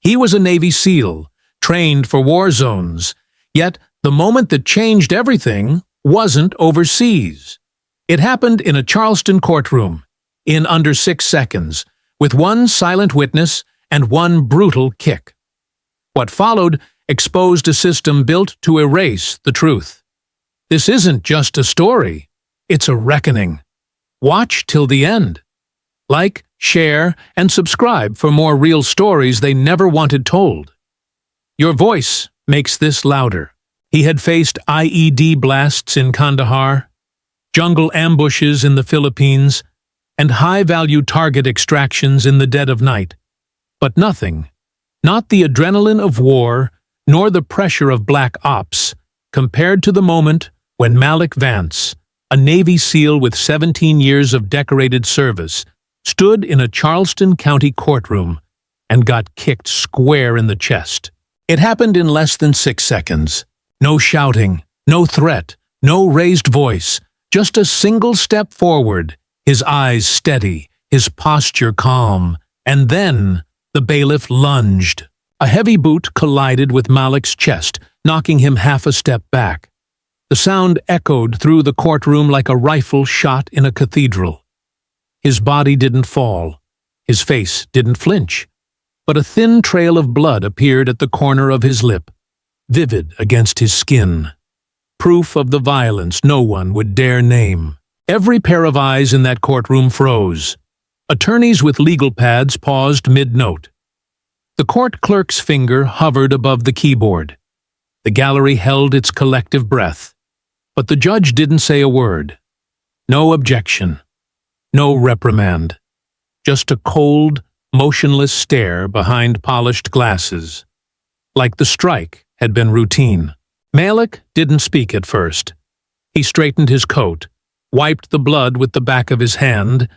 He was a Navy SEAL, trained for war zones, yet the moment that changed everything wasn't overseas. It happened in a Charleston courtroom, in under 6 seconds, with one silent witness and one brutal kick. What followed exposed a system built to erase the truth. This isn't just a story, it's a reckoning. Watch till the end. Like, share, and subscribe for more real stories they never wanted told. Your voice makes this louder. He had faced IED blasts in Kandahar, jungle ambushes in the Philippines, and high-value target extractions in the dead of night. But nothing, not the adrenaline of war, nor the pressure of black ops, compared to the moment when Malik Vance, a Navy SEAL with 17 years of decorated service, stood in a Charleston County courtroom and got kicked square in the chest. It happened in less than 6 seconds. No shouting, no threat, no raised voice, just a single step forward, his eyes steady, his posture calm, and then the bailiff lunged. A heavy boot collided with Malik's chest, knocking him half a step back. The sound echoed through the courtroom like a rifle shot in a cathedral. His body didn't fall. His face didn't flinch. But a thin trail of blood appeared at the corner of his lip, vivid against his skin. Proof of the violence no one would dare name. Every pair of eyes in that courtroom froze. Attorneys with legal pads paused mid-note. The court clerk's finger hovered above the keyboard. The gallery held its collective breath. But the judge didn't say a word. No objection. No reprimand. Just a cold, motionless stare behind polished glasses. Like the strike had been routine. Malik didn't speak at first. He straightened his coat, wiped the blood with the back of his hand,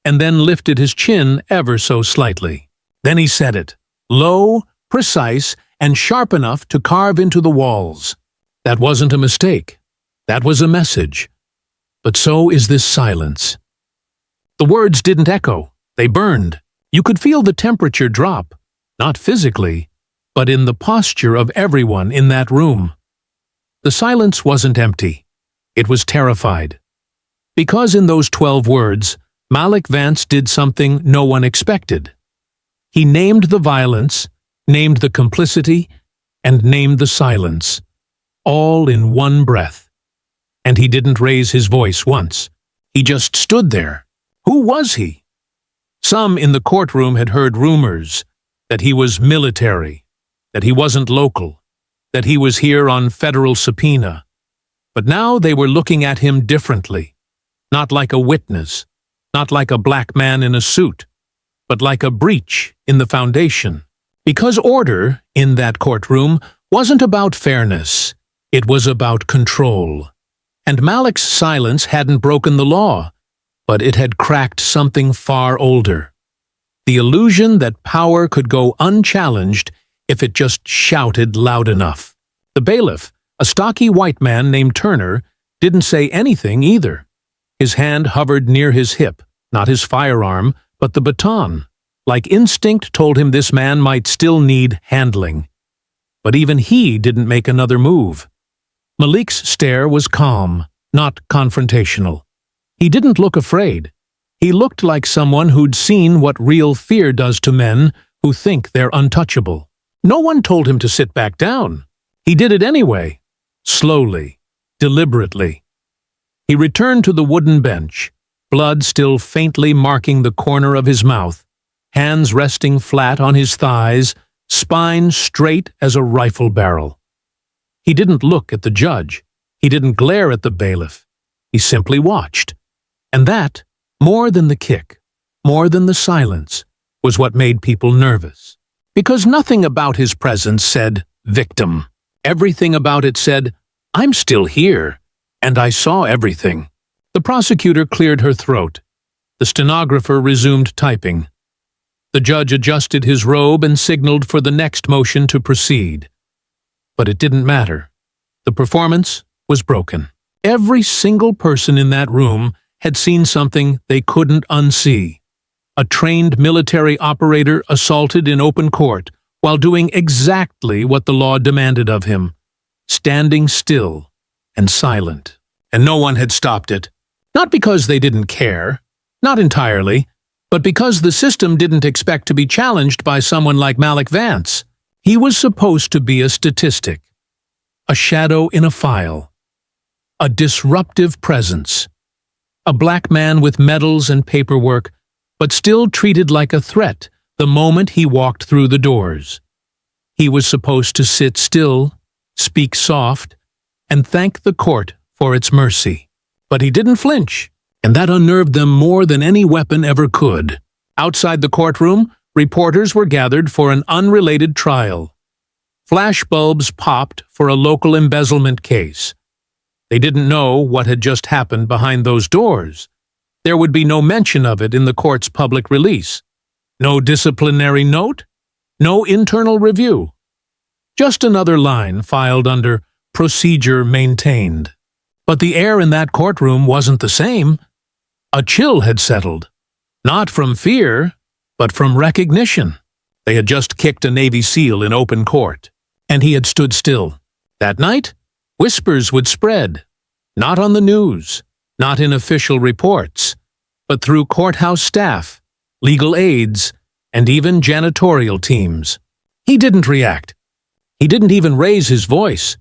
and then lifted his chin ever so slightly. Then he said it, low, precise, and sharp enough to carve into the walls. That wasn't a mistake. That was a message. But so is this silence. The words didn't echo. They burned. You could feel the temperature drop, not physically, but in the posture of everyone in that room. The silence wasn't empty. It was terrified. Because in those 12 words, Malik Vance did something no one expected. He named the violence, named the complicity, and named the silence, all in one breath. And he didn't raise his voice once. He just stood there. Who was he? Some in the courtroom had heard rumors that he was military, that he wasn't local, that he was here on federal subpoena. But now they were looking at him differently, not like a witness, not like a black man in a suit, but like a breach in the foundation. Because order, in that courtroom, wasn't about fairness, it was about control. And Malik's silence hadn't broken the law, but it had cracked something far older. The illusion that power could go unchallenged if it just shouted loud enough. The bailiff, a stocky white man named Turner, didn't say anything either. His hand hovered near his hip, not his firearm, but the baton. Like instinct told him this man might still need handling. But even he didn't make another move. Malik's stare was calm, not confrontational. He didn't look afraid. He looked like someone who'd seen what real fear does to men who think they're untouchable. No one told him to sit back down. He did it anyway, slowly, deliberately. He returned to the wooden bench, blood still faintly marking the corner of his mouth, hands resting flat on his thighs, spine straight as a rifle barrel. He didn't look at the judge. He didn't glare at the bailiff. He simply watched. And that, more than the kick, more than the silence, was what made people nervous. Because nothing about his presence said, victim. Everything about it said, I'm still here, and I saw everything. The prosecutor cleared her throat. The stenographer resumed typing. The judge adjusted his robe and signaled for the next motion to proceed. But it didn't matter. The performance was broken. Every single person in that room had seen something they couldn't unsee. A trained military operator assaulted in open court, while doing exactly what the law demanded of him, standing still and silent. And no one had stopped it. Not because they didn't care, not entirely, but because the system didn't expect to be challenged by someone like Malik Vance. He was supposed to be a statistic, a shadow in a file, a disruptive presence, a black man with medals and paperwork, but still treated like a threat the moment he walked through the doors. He was supposed to sit still, speak soft, and thank the court for its mercy. But he didn't flinch, and that unnerved them more than any weapon ever could. Outside the courtroom, reporters were gathered for an unrelated trial. Flashbulbs popped for a local embezzlement case. They didn't know what had just happened behind those doors. There would be no mention of it in the court's public release. No disciplinary note, no internal review. Just another line filed under procedure maintained. But the air in that courtroom wasn't the same. A chill had settled. Not from fear, but from recognition. They had just kicked a Navy SEAL in open court, and he had stood still. That night, whispers would spread, not on the news, not in official reports, but through courthouse staff, legal aides, and even janitorial teams. He didn't react. He didn't even raise his voice.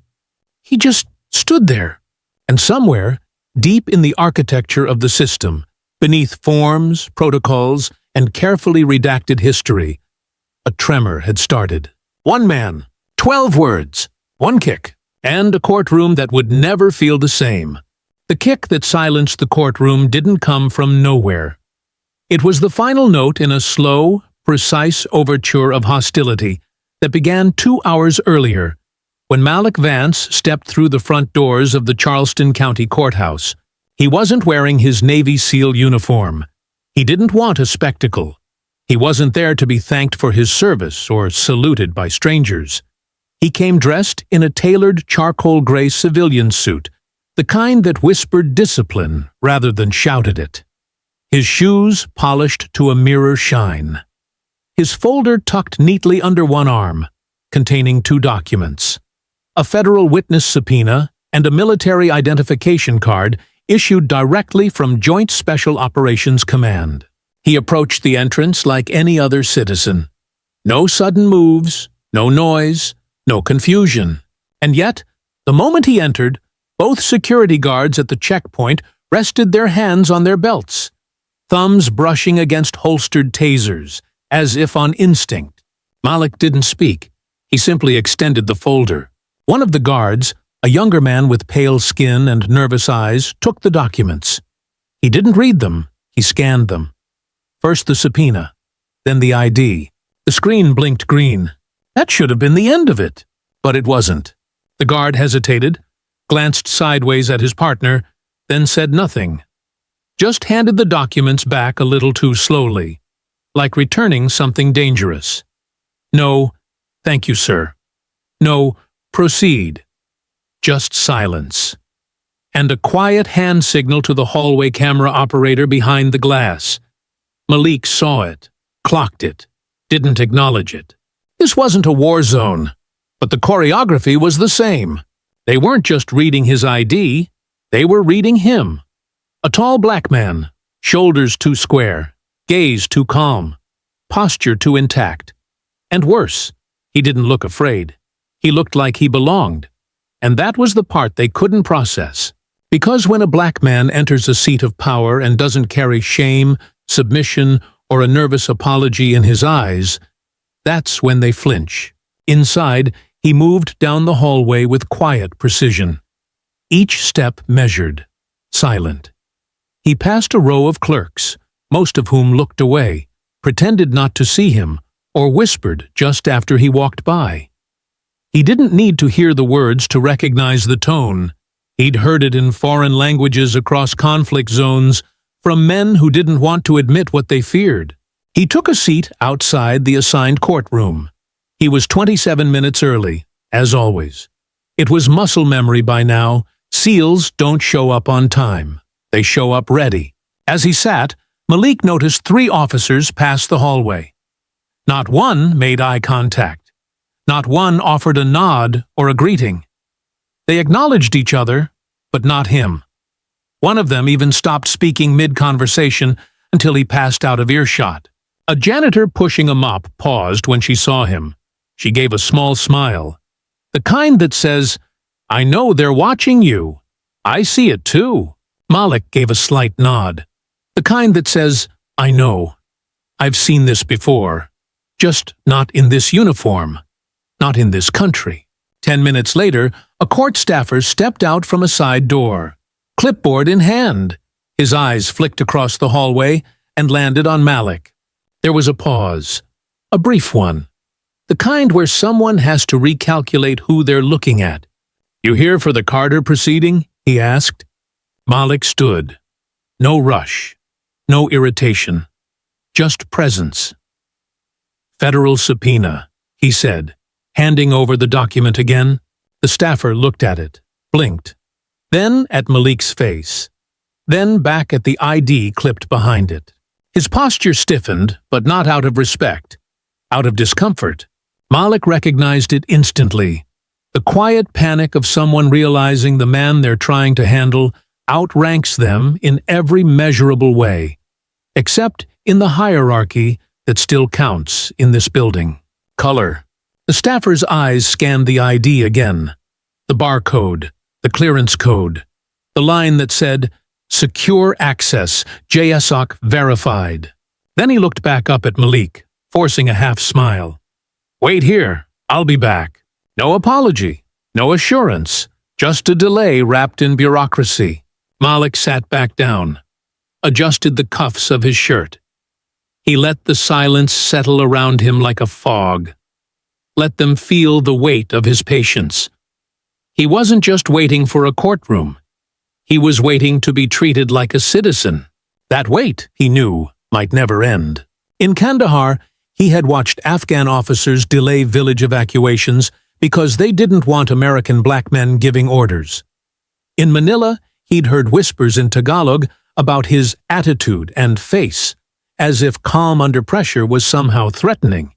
He just stood there, and somewhere, deep in the architecture of the system, beneath forms, protocols, and carefully redacted history, a tremor had started. One man, 12 words, one kick, and a courtroom that would never feel the same. The kick that silenced the courtroom didn't come from nowhere. It was the final note in a slow, precise overture of hostility that began 2 hours earlier, when Malik Vance stepped through the front doors of the Charleston County Courthouse. He wasn't wearing his Navy SEAL uniform. He didn't want a spectacle. He wasn't there to be thanked for his service or saluted by strangers. He came dressed in a tailored charcoal gray civilian suit, the kind that whispered discipline rather than shouted it. His shoes polished to a mirror shine. His folder tucked neatly under one arm, containing 2 documents: a federal witness subpoena and a military identification card issued directly from Joint Special Operations Command. He approached the entrance like any other citizen. No sudden moves, no noise, no confusion. And yet, the moment he entered, both security guards at the checkpoint rested their hands on their belts, thumbs brushing against holstered tasers, as if on instinct. Malik didn't speak. He simply extended the folder. One of the guards, a younger man with pale skin and nervous eyes, took the documents. He didn't read them. He scanned them. First the subpoena, then the ID. The screen blinked green. That should have been the end of it. But it wasn't. The guard hesitated, glanced sideways at his partner, then said nothing. Just handed the documents back a little too slowly, like returning something dangerous. No, thank you, sir. No, proceed. Just silence. And a quiet hand signal to the hallway camera operator behind the glass. Malik saw it, clocked it, didn't acknowledge it. This wasn't a war zone, but the choreography was the same. They weren't just reading his ID, they were reading him. A tall black man, shoulders too square, gaze too calm, posture too intact. And worse, he didn't look afraid. He looked like he belonged. And that was the part they couldn't process. Because when a black man enters a seat of power and doesn't carry shame, submission, or a nervous apology in his eyes, that's when they flinch. Inside, he moved down the hallway with quiet precision. Each step measured, silent. He passed a row of clerks, most of whom looked away, pretended not to see him, or whispered just after he walked by. He didn't need to hear the words to recognize the tone. He'd heard it in foreign languages across conflict zones from men who didn't want to admit what they feared. He took a seat outside the assigned courtroom. He was 27 minutes early, as always. It was muscle memory by now. SEALs don't show up on time. They show up ready. As he sat, Malik noticed 3 officers pass the hallway. Not one made eye contact. Not one offered a nod or a greeting. They acknowledged each other, but not him. One of them even stopped speaking mid-conversation until he passed out of earshot. A janitor pushing a mop paused when she saw him. She gave a small smile. The kind that says, "I know they're watching you. I see it too." Malik gave a slight nod. The kind that says, "I know. I've seen this before. Just not in this uniform. Not in this country." 10 minutes later, a court staffer stepped out from a side door, clipboard in hand. His eyes flicked across the hallway and landed on Malik. There was a pause, a brief one, the kind where someone has to recalculate who they're looking at. "You here for the Carter proceeding?" he asked. Malik stood. No rush, no irritation, just presence. "Federal subpoena," he said, handing over the document again. The staffer looked at it, blinked, then at Malik's face, then back at the ID clipped behind it. His posture stiffened, but not out of respect, out of discomfort. Malik recognized it instantly. The quiet panic of someone realizing the man they're trying to handle outranks them in every measurable way, except in the hierarchy that still counts in this building. Color. The staffer's eyes scanned the ID again. The barcode, the clearance code, the line that said, "Secure access, JSOC verified." Then he looked back up at Malik, forcing a half smile. "Wait here, I'll be back." No apology, no assurance, just a delay wrapped in bureaucracy. Malik sat back down, adjusted the cuffs of his shirt. He let the silence settle around him like a fog. Let them feel the weight of his patience. He wasn't just waiting for a courtroom. He was waiting to be treated like a citizen. That wait, he knew, might never end. In Kandahar, he had watched Afghan officers delay village evacuations because they didn't want American black men giving orders. In Manila, he'd heard whispers in Tagalog about his attitude and face, as if calm under pressure was somehow threatening.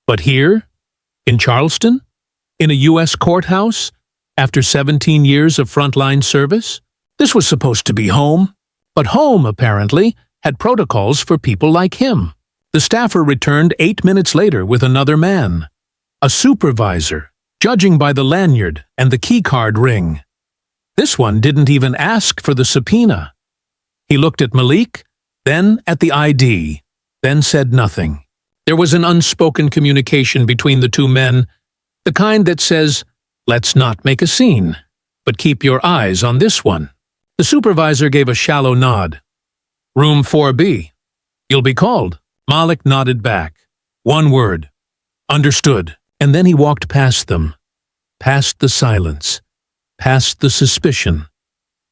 But here, in Charleston, in a U.S. courthouse, after 17 years of frontline service, this was supposed to be home. But home, apparently, had protocols for people like him. The staffer returned 8 minutes later with another man, a supervisor, judging by the lanyard and the keycard ring. This one didn't even ask for the subpoena. He looked at Malik, then at the ID, then said nothing. There was an unspoken communication between the two men, the kind that says, "Let's not make a scene, but keep your eyes on this one." The supervisor gave a shallow nod. "Room 4B. You'll be called." Malik nodded back. One word. "Understood." And then he walked past them, past the silence, past the suspicion,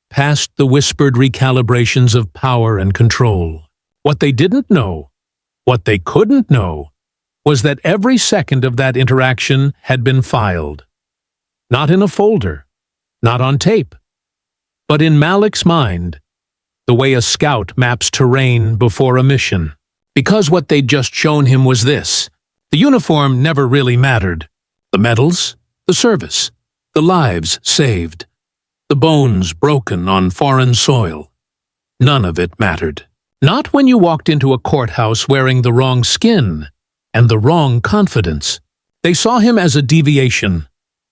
past the whispered recalibrations of power and control. What they didn't know, what they couldn't know, was that every second of that interaction had been filed. Not in a folder, not on tape, but in Malik's mind, the way a scout maps terrain before a mission. Because what they'd just shown him was this: the uniform never really mattered. The medals, the service, the lives saved, the bones broken on foreign soil. None of it mattered. Not when you walked into a courthouse wearing the wrong skin and the wrong confidence. They saw him as a deviation,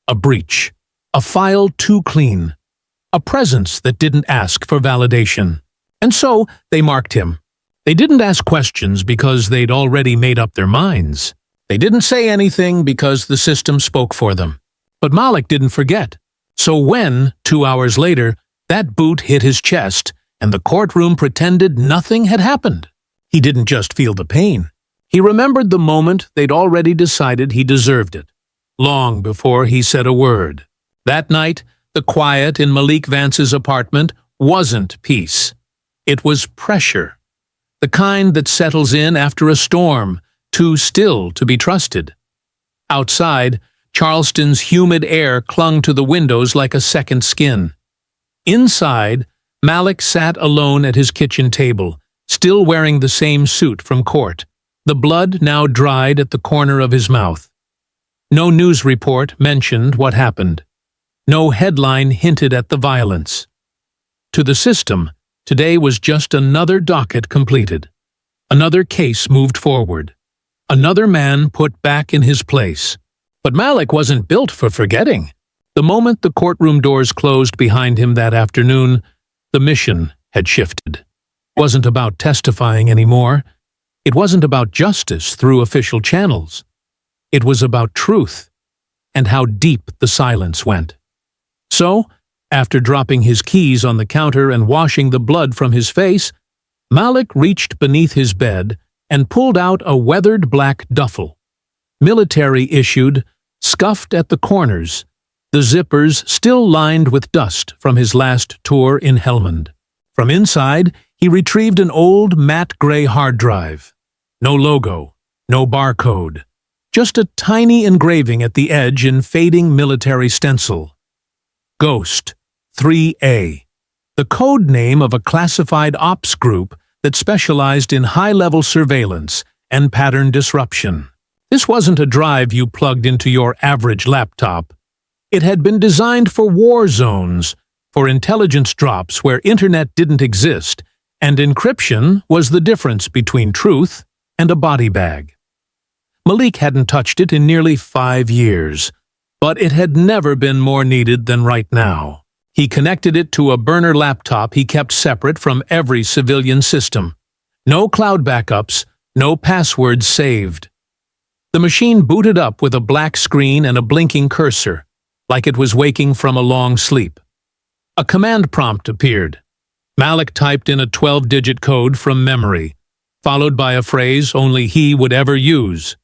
a breach, a file too clean, a presence that didn't ask for validation. And so they marked him. They didn't ask questions because they'd already made up their minds. They didn't say anything because the system spoke for them. But Malik didn't forget. So when, 2 hours later, that boot hit his chest and the courtroom pretended nothing had happened, he didn't just feel the pain. He remembered the moment they'd already decided he deserved it, long before he said a word. That night, the quiet in Malik Vance's apartment wasn't peace. It was pressure. The kind that settles in after a storm, too still to be trusted. Outside, Charleston's humid air clung to the windows like a second skin. Inside, Malik sat alone at his kitchen table, still wearing the same suit from court, the blood now dried at the corner of his mouth. No news report mentioned what happened. No headline hinted at the violence. To the system, today was just another docket completed. Another case moved forward. Another man put back in his place. But Malik wasn't built for forgetting. The moment the courtroom doors closed behind him that afternoon, the mission had shifted. It wasn't about testifying anymore. It wasn't about justice through official channels. It was about truth and how deep the silence went. So, after dropping his keys on the counter and washing the blood from his face, Malik reached beneath his bed and pulled out a weathered black duffel. Military-issued, scuffed at the corners, the zippers still lined with dust from his last tour in Helmand. From inside, he retrieved an old matte gray hard drive. No logo, no barcode, just a tiny engraving at the edge in fading military stencil. Ghost 3A, the code name of a classified ops group that specialized in high-level surveillance and pattern disruption. This wasn't a drive you plugged into your average laptop. It had been designed for war zones, for intelligence drops where internet didn't exist, and encryption was the difference between truth and a body bag. Malik hadn't touched it in nearly 5 years, but it had never been more needed than right now. He connected it to a burner laptop he kept separate from every civilian system. No cloud backups, no passwords saved. The machine booted up with a black screen and a blinking cursor, like it was waking from a long sleep. A command prompt appeared. Malik typed in a 12-digit code from memory, followed by a phrase only he would ever use.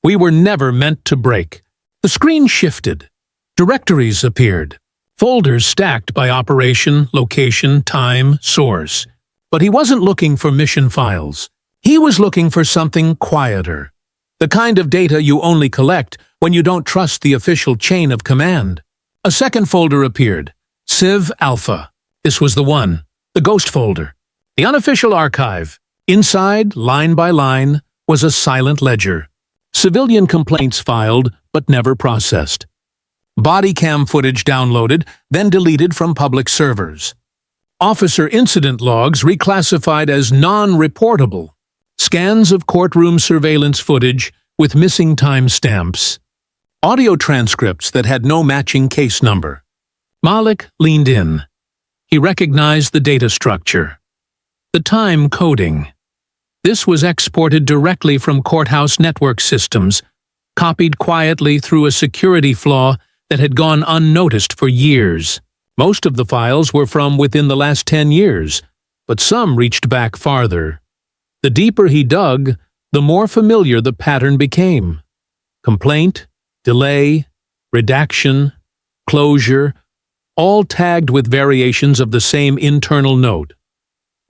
"We were never meant to break." The screen shifted. Directories appeared. Folders stacked by operation, location, time, source. But he wasn't looking for mission files. He was looking for something quieter. The kind of data you only collect when you don't trust the official chain of command. A second folder appeared. Civ Alpha. This was the one. The ghost folder. The unofficial archive. Inside, line by line, was a silent ledger. Civilian complaints filed, but never processed. Body cam footage downloaded, then deleted from public servers. Officer incident logs reclassified as non-reportable. Scans of courtroom surveillance footage with missing timestamps. Audio transcripts that had no matching case number. Malik leaned in. He recognized the data structure. The time coding. This was exported directly from courthouse network systems, copied quietly through a security flaw that had gone unnoticed for years. Most of the files were from within the last 10 years, but some reached back farther. The deeper he dug, the more familiar the pattern became. Complaint, delay, redaction, closure, all tagged with variations of the same internal note.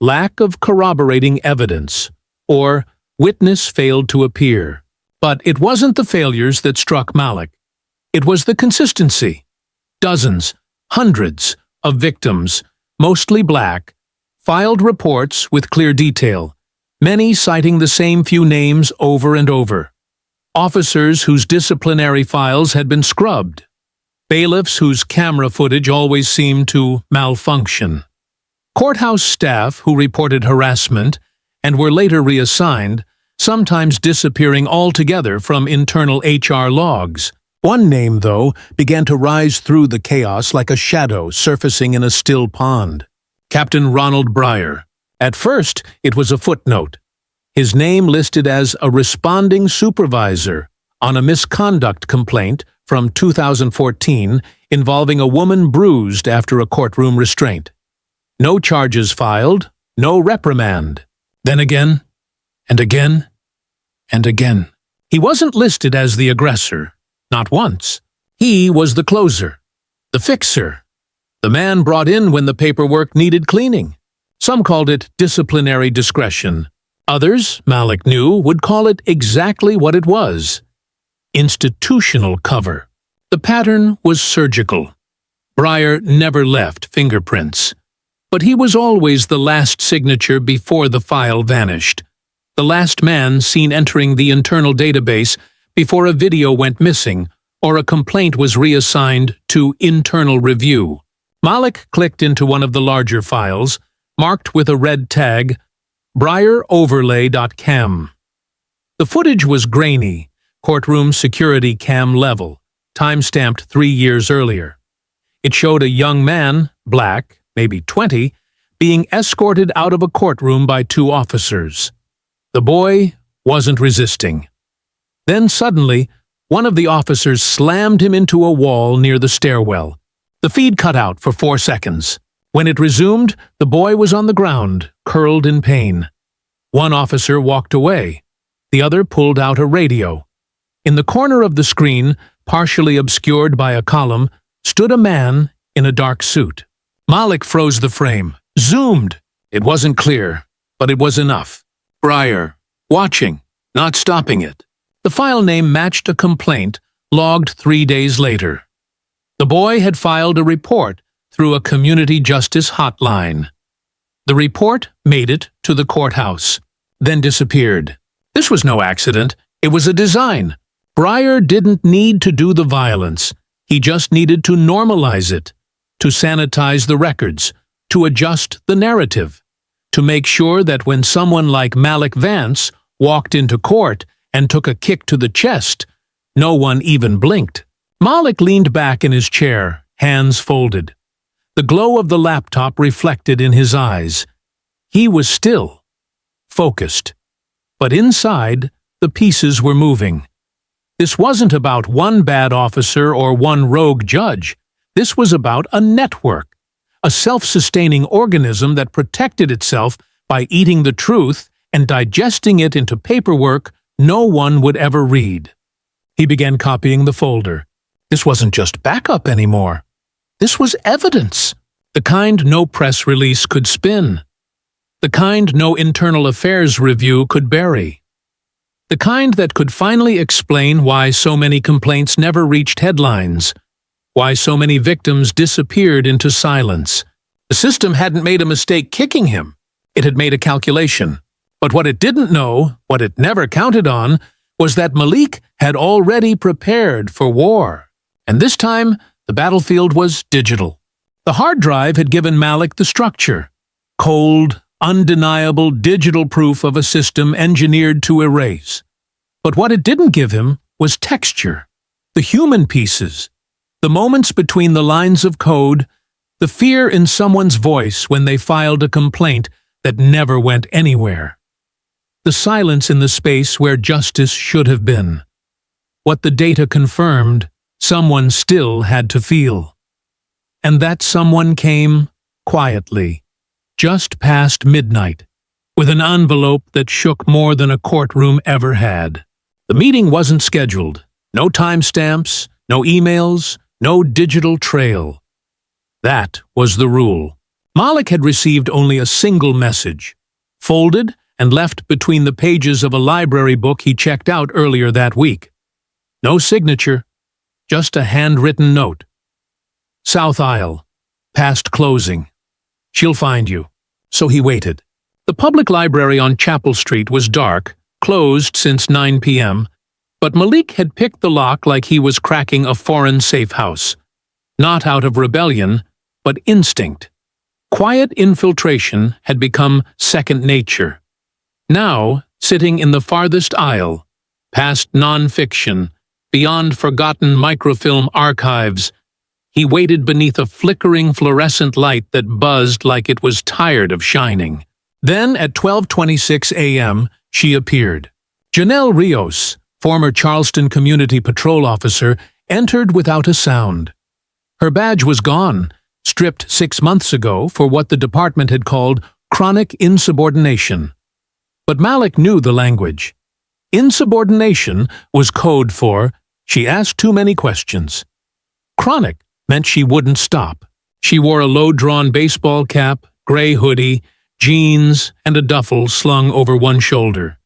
Lack of corroborating evidence, or witness failed to appear. But it wasn't the failures that struck Malik. It was the consistency. Dozens, hundreds of victims, mostly black, filed reports with clear detail, many citing the same few names over and over. Officers whose disciplinary files had been scrubbed. Bailiffs whose camera footage always seemed to malfunction. Courthouse staff who reported harassment and were later reassigned, sometimes disappearing altogether from internal HR logs. One name, though, began to rise through the chaos like a shadow surfacing in a still pond. Captain Ronald Breyer. At first, it was a footnote. His name listed as a responding supervisor on a misconduct complaint from 2014 involving a woman bruised after a courtroom restraint. No charges filed, no reprimand. Then again, and again, and again. He wasn't listed as the aggressor. Not once. He was the closer, the fixer, the man brought in when the paperwork needed cleaning. Some called it disciplinary discretion. Others, Malik knew, would call it exactly what it was: institutional cover. The pattern was surgical. Breyer never left fingerprints. But he was always the last signature before the file vanished. The last man seen entering the internal database before a video went missing or a complaint was reassigned to internal review. Malik clicked into one of the larger files, marked with a red tag, brieroverlay.cam. The footage was grainy, courtroom security cam level, time-stamped 3 years earlier. It showed a young man, black, maybe 20, being escorted out of a courtroom by 2 officers. The boy wasn't resisting. Then suddenly, one of the officers slammed him into a wall near the stairwell. The feed cut out for 4 seconds. When it resumed, the boy was on the ground, curled in pain. One officer walked away. The other pulled out a radio. In the corner of the screen, partially obscured by a column, stood a man in a dark suit. Malik froze the frame, zoomed. It wasn't clear, but it was enough. Brier, watching, not stopping it. The file name matched a complaint logged 3 days later. The boy had filed a report through a community justice hotline. The report made it to the courthouse, then disappeared. This was no accident. It was a design. Brier didn't need to do the violence. He just needed to normalize it, to sanitize the records, to adjust the narrative, to make sure that when someone like Malik Vance walked into court and took a kick to the chest, no one even blinked. Malik leaned back in his chair, hands folded. The glow of the laptop reflected in his eyes. He was still, focused. But inside, the pieces were moving. This wasn't about one bad officer or one rogue judge. This was about a network, a self-sustaining organism that protected itself by eating the truth and digesting it into paperwork no one would ever read. He began copying the folder. This wasn't just backup anymore. This was evidence, the kind no press release could spin, the kind no internal affairs review could bury, the kind that could finally explain why so many complaints never reached headlines, why so many victims disappeared into silence. The system hadn't made a mistake kicking him. It had made a calculation. But what it didn't know, what it never counted on, was that Malik had already prepared for war. And this time, the battlefield was digital. The hard drive had given Malik the structure. Cold, undeniable digital proof of a system engineered to erase. But what it didn't give him was texture. The human pieces. The moments between the lines of code. The fear in someone's voice when they filed a complaint that never went anywhere. The silence in the space where justice should have been. What the data confirmed, someone still had to feel. And that someone came quietly, just past midnight, with an envelope that shook more than a courtroom ever had. The meeting wasn't scheduled. No timestamps, no emails, no digital trail. That was the rule. Malik had received only a single message, folded and left between the pages of a library book he checked out earlier that week. No signature, just a handwritten note. South Aisle, past closing. She'll find you. So he waited. The public library on Chapel Street was dark, closed since 9 p.m., but Malik had picked the lock like he was cracking a foreign safe house. Not out of rebellion, but instinct. Quiet infiltration had become second nature. Now, sitting in the farthest aisle, past non-fiction, beyond forgotten microfilm archives, he waited beneath a flickering fluorescent light that buzzed like it was tired of shining. Then, at 12:26 a.m., she appeared. Janelle Rios, former Charleston Community Patrol officer, entered without a sound. Her badge was gone, stripped 6 months ago for what the department had called chronic insubordination. But Malik knew the language. Insubordination was code for, she asked too many questions. Chronic meant she wouldn't stop. She wore a low-drawn baseball cap, gray hoodie, jeans, and a duffel slung over one shoulder.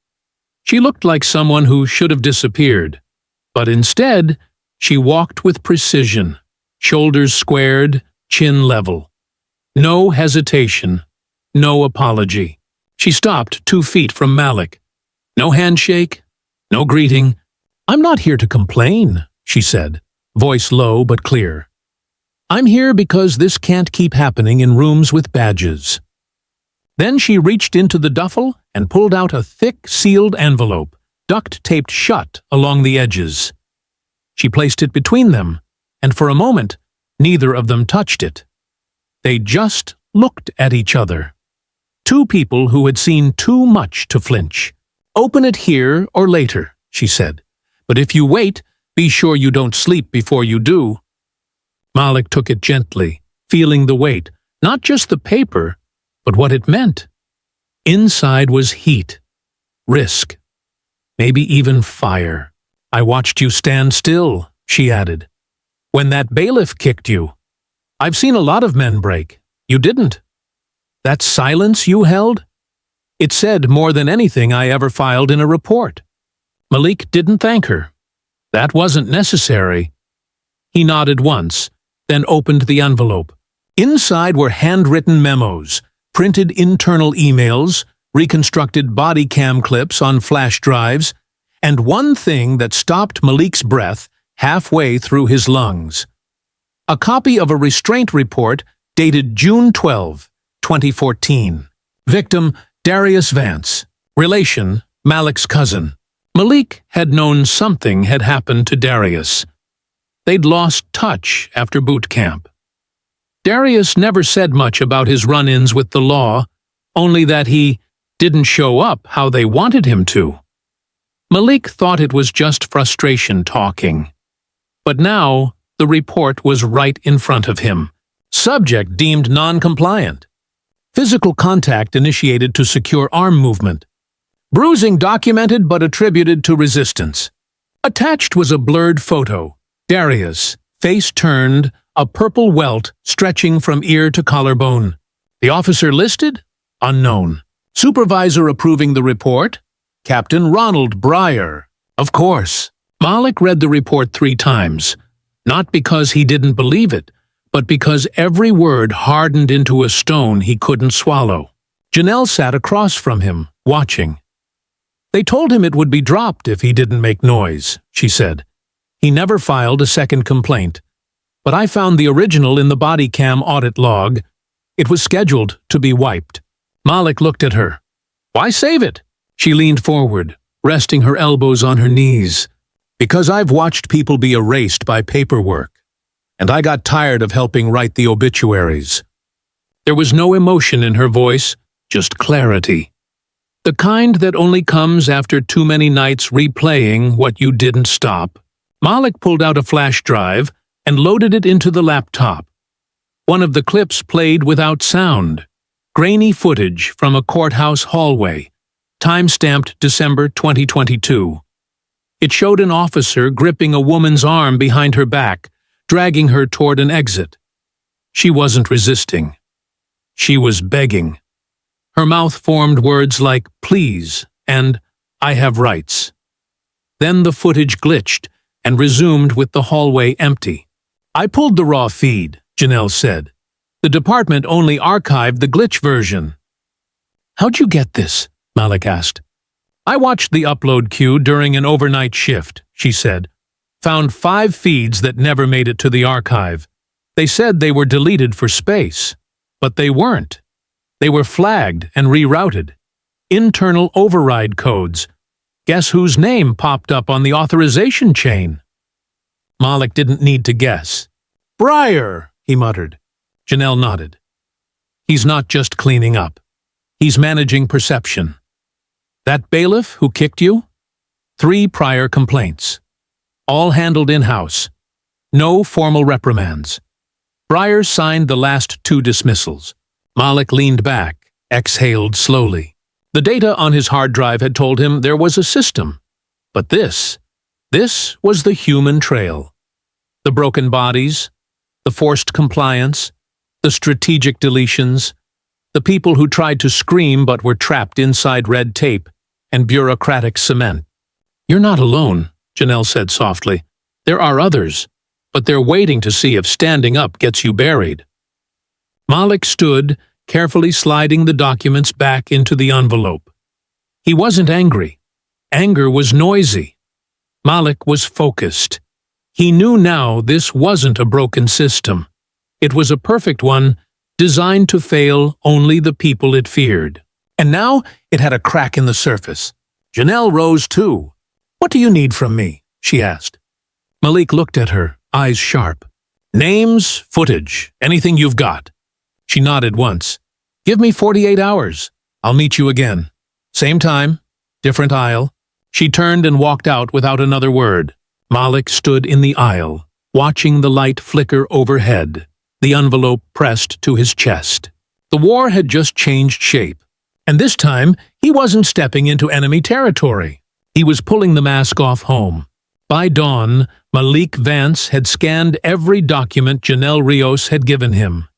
She looked like someone who should have disappeared, but instead, she walked with precision, shoulders squared, chin level. No hesitation, no apology. She stopped 2 feet from Malik. No handshake, no greeting, "I'm not here to complain," she said, voice low but clear. "I'm here because this can't keep happening in rooms with badges." Then she reached into the duffel and pulled out a thick, sealed envelope, duct-taped shut along the edges. She placed it between them, and for a moment, neither of them touched it. They just looked at each other. Two people who had seen too much to flinch. "Open it here or later," she said. "But if you wait, be sure you don't sleep before you do." Malik took it gently, feeling the weight, not just the paper, but what it meant. Inside was heat, risk, maybe even fire. "I watched you stand still," she added. "When that bailiff kicked you. I've seen a lot of men break. You didn't. That silence you held? It said more than anything I ever filed in a report." Malik didn't thank her. That wasn't necessary. He nodded once, then opened the envelope. Inside were handwritten memos, printed internal emails, reconstructed body cam clips on flash drives, and one thing that stopped Malik's breath halfway through his lungs. A copy of a restraint report dated June 12, 2014. Victim, Darius Vance. Relation, Malik's cousin. Malik had known something had happened to Darius. They'd lost touch after boot camp. Darius never said much about his run-ins with the law, only that he didn't show up how they wanted him to. Malik thought it was just frustration talking. But now, the report was right in front of him. Subject deemed non-compliant. Physical contact initiated to secure arm movement. Bruising documented but attributed to resistance. Attached was a blurred photo. Darius, face turned, a purple welt stretching from ear to collarbone. The officer listed? Unknown. Supervisor approving the report? Captain Ronald Breyer. Of course. Malik read the report 3 times, not because he didn't believe it, but because every word hardened into a stone he couldn't swallow. Janelle sat across from him, watching. "They told him it would be dropped if he didn't make noise," she said. "He never filed a second complaint. But I found the original in the body cam audit log. It was scheduled to be wiped." Malik looked at her. "Why save it?" She leaned forward, resting her elbows on her knees. "Because I've watched people be erased by paperwork, and I got tired of helping write the obituaries." There was no emotion in her voice, just clarity. The kind that only comes after too many nights replaying what you didn't stop. Malik pulled out a flash drive and loaded it into the laptop. One of the clips played without sound. Grainy footage from a courthouse hallway, time-stamped December 2022. It showed an officer gripping a woman's arm behind her back, dragging her toward an exit. She wasn't resisting. She was begging. Her mouth formed words like "please" and "I have rights." Then the footage glitched and resumed with the hallway empty. "I pulled the raw feed," Janelle said. "The department only archived the glitch version." "How'd you get this?" Malik asked. "I watched the upload queue during an overnight shift," she said. "Found 5 feeds that never made it to the archive. They said they were deleted for space, but they weren't. They were flagged and rerouted. Internal override codes. Guess whose name popped up on the authorization chain?" Malik didn't need to guess. "Breyer," he muttered. Janelle nodded. "He's not just cleaning up. He's managing perception. That bailiff who kicked you? 3 prior complaints. All handled in-house. No formal reprimands. Breyer signed the last 2 dismissals." Malik leaned back, exhaled slowly. The data on his hard drive had told him there was a system. But this was the human trail. The broken bodies, the forced compliance, the strategic deletions, the people who tried to scream but were trapped inside red tape and bureaucratic cement. "You're not alone," Janelle said softly. "There are others, but they're waiting to see if standing up gets you buried." Malik stood, carefully sliding the documents back into the envelope. He wasn't angry. Anger was noisy. Malik was focused. He knew now this wasn't a broken system. It was a perfect one, designed to fail only the people it feared. And now it had a crack in the surface. Janelle rose too. "What do you need from me?" she asked. Malik looked at her, eyes sharp. "Names, footage, anything you've got." She nodded once. "Give me 48 hours. I'll meet you again. Same time, different aisle." She turned and walked out without another word. Malik stood in the aisle, watching the light flicker overhead, the envelope pressed to his chest. The war had just changed shape, and this time he wasn't stepping into enemy territory. He was pulling the mask off home. By dawn, Malik Vance had scanned every document Janelle Rios had given him.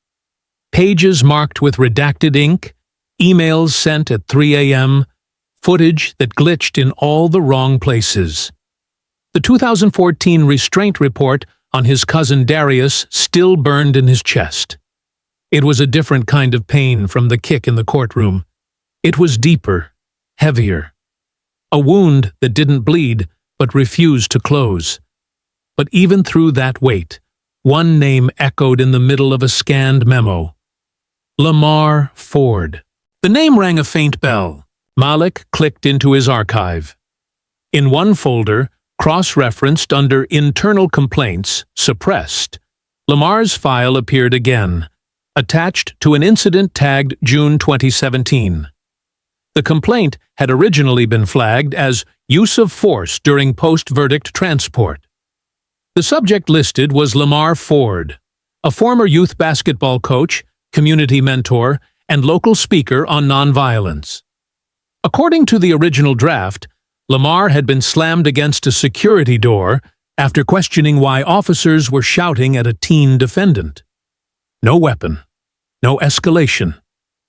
Pages marked with redacted ink, emails sent at 3 a.m., footage that glitched in all the wrong places. The 2014 restraint report on his cousin Darius still burned in his chest. It was a different kind of pain from the kick in the courtroom. It was deeper, heavier. A wound that didn't bleed but refused to close. But even through that weight, one name echoed in the middle of a scanned memo. Lamar Ford. The name rang a faint bell. Malik clicked into his archive. In one folder, cross-referenced under Internal Complaints, Suppressed, Lamar's file appeared again, attached to an incident tagged June 2017. The complaint had originally been flagged as use of force during post-verdict transport. The subject listed was Lamar Ford, a former youth basketball coach, community mentor, and local speaker on nonviolence. According to the original draft, Lamar had been slammed against a security door after questioning why officers were shouting at a teen defendant. No weapon, no escalation,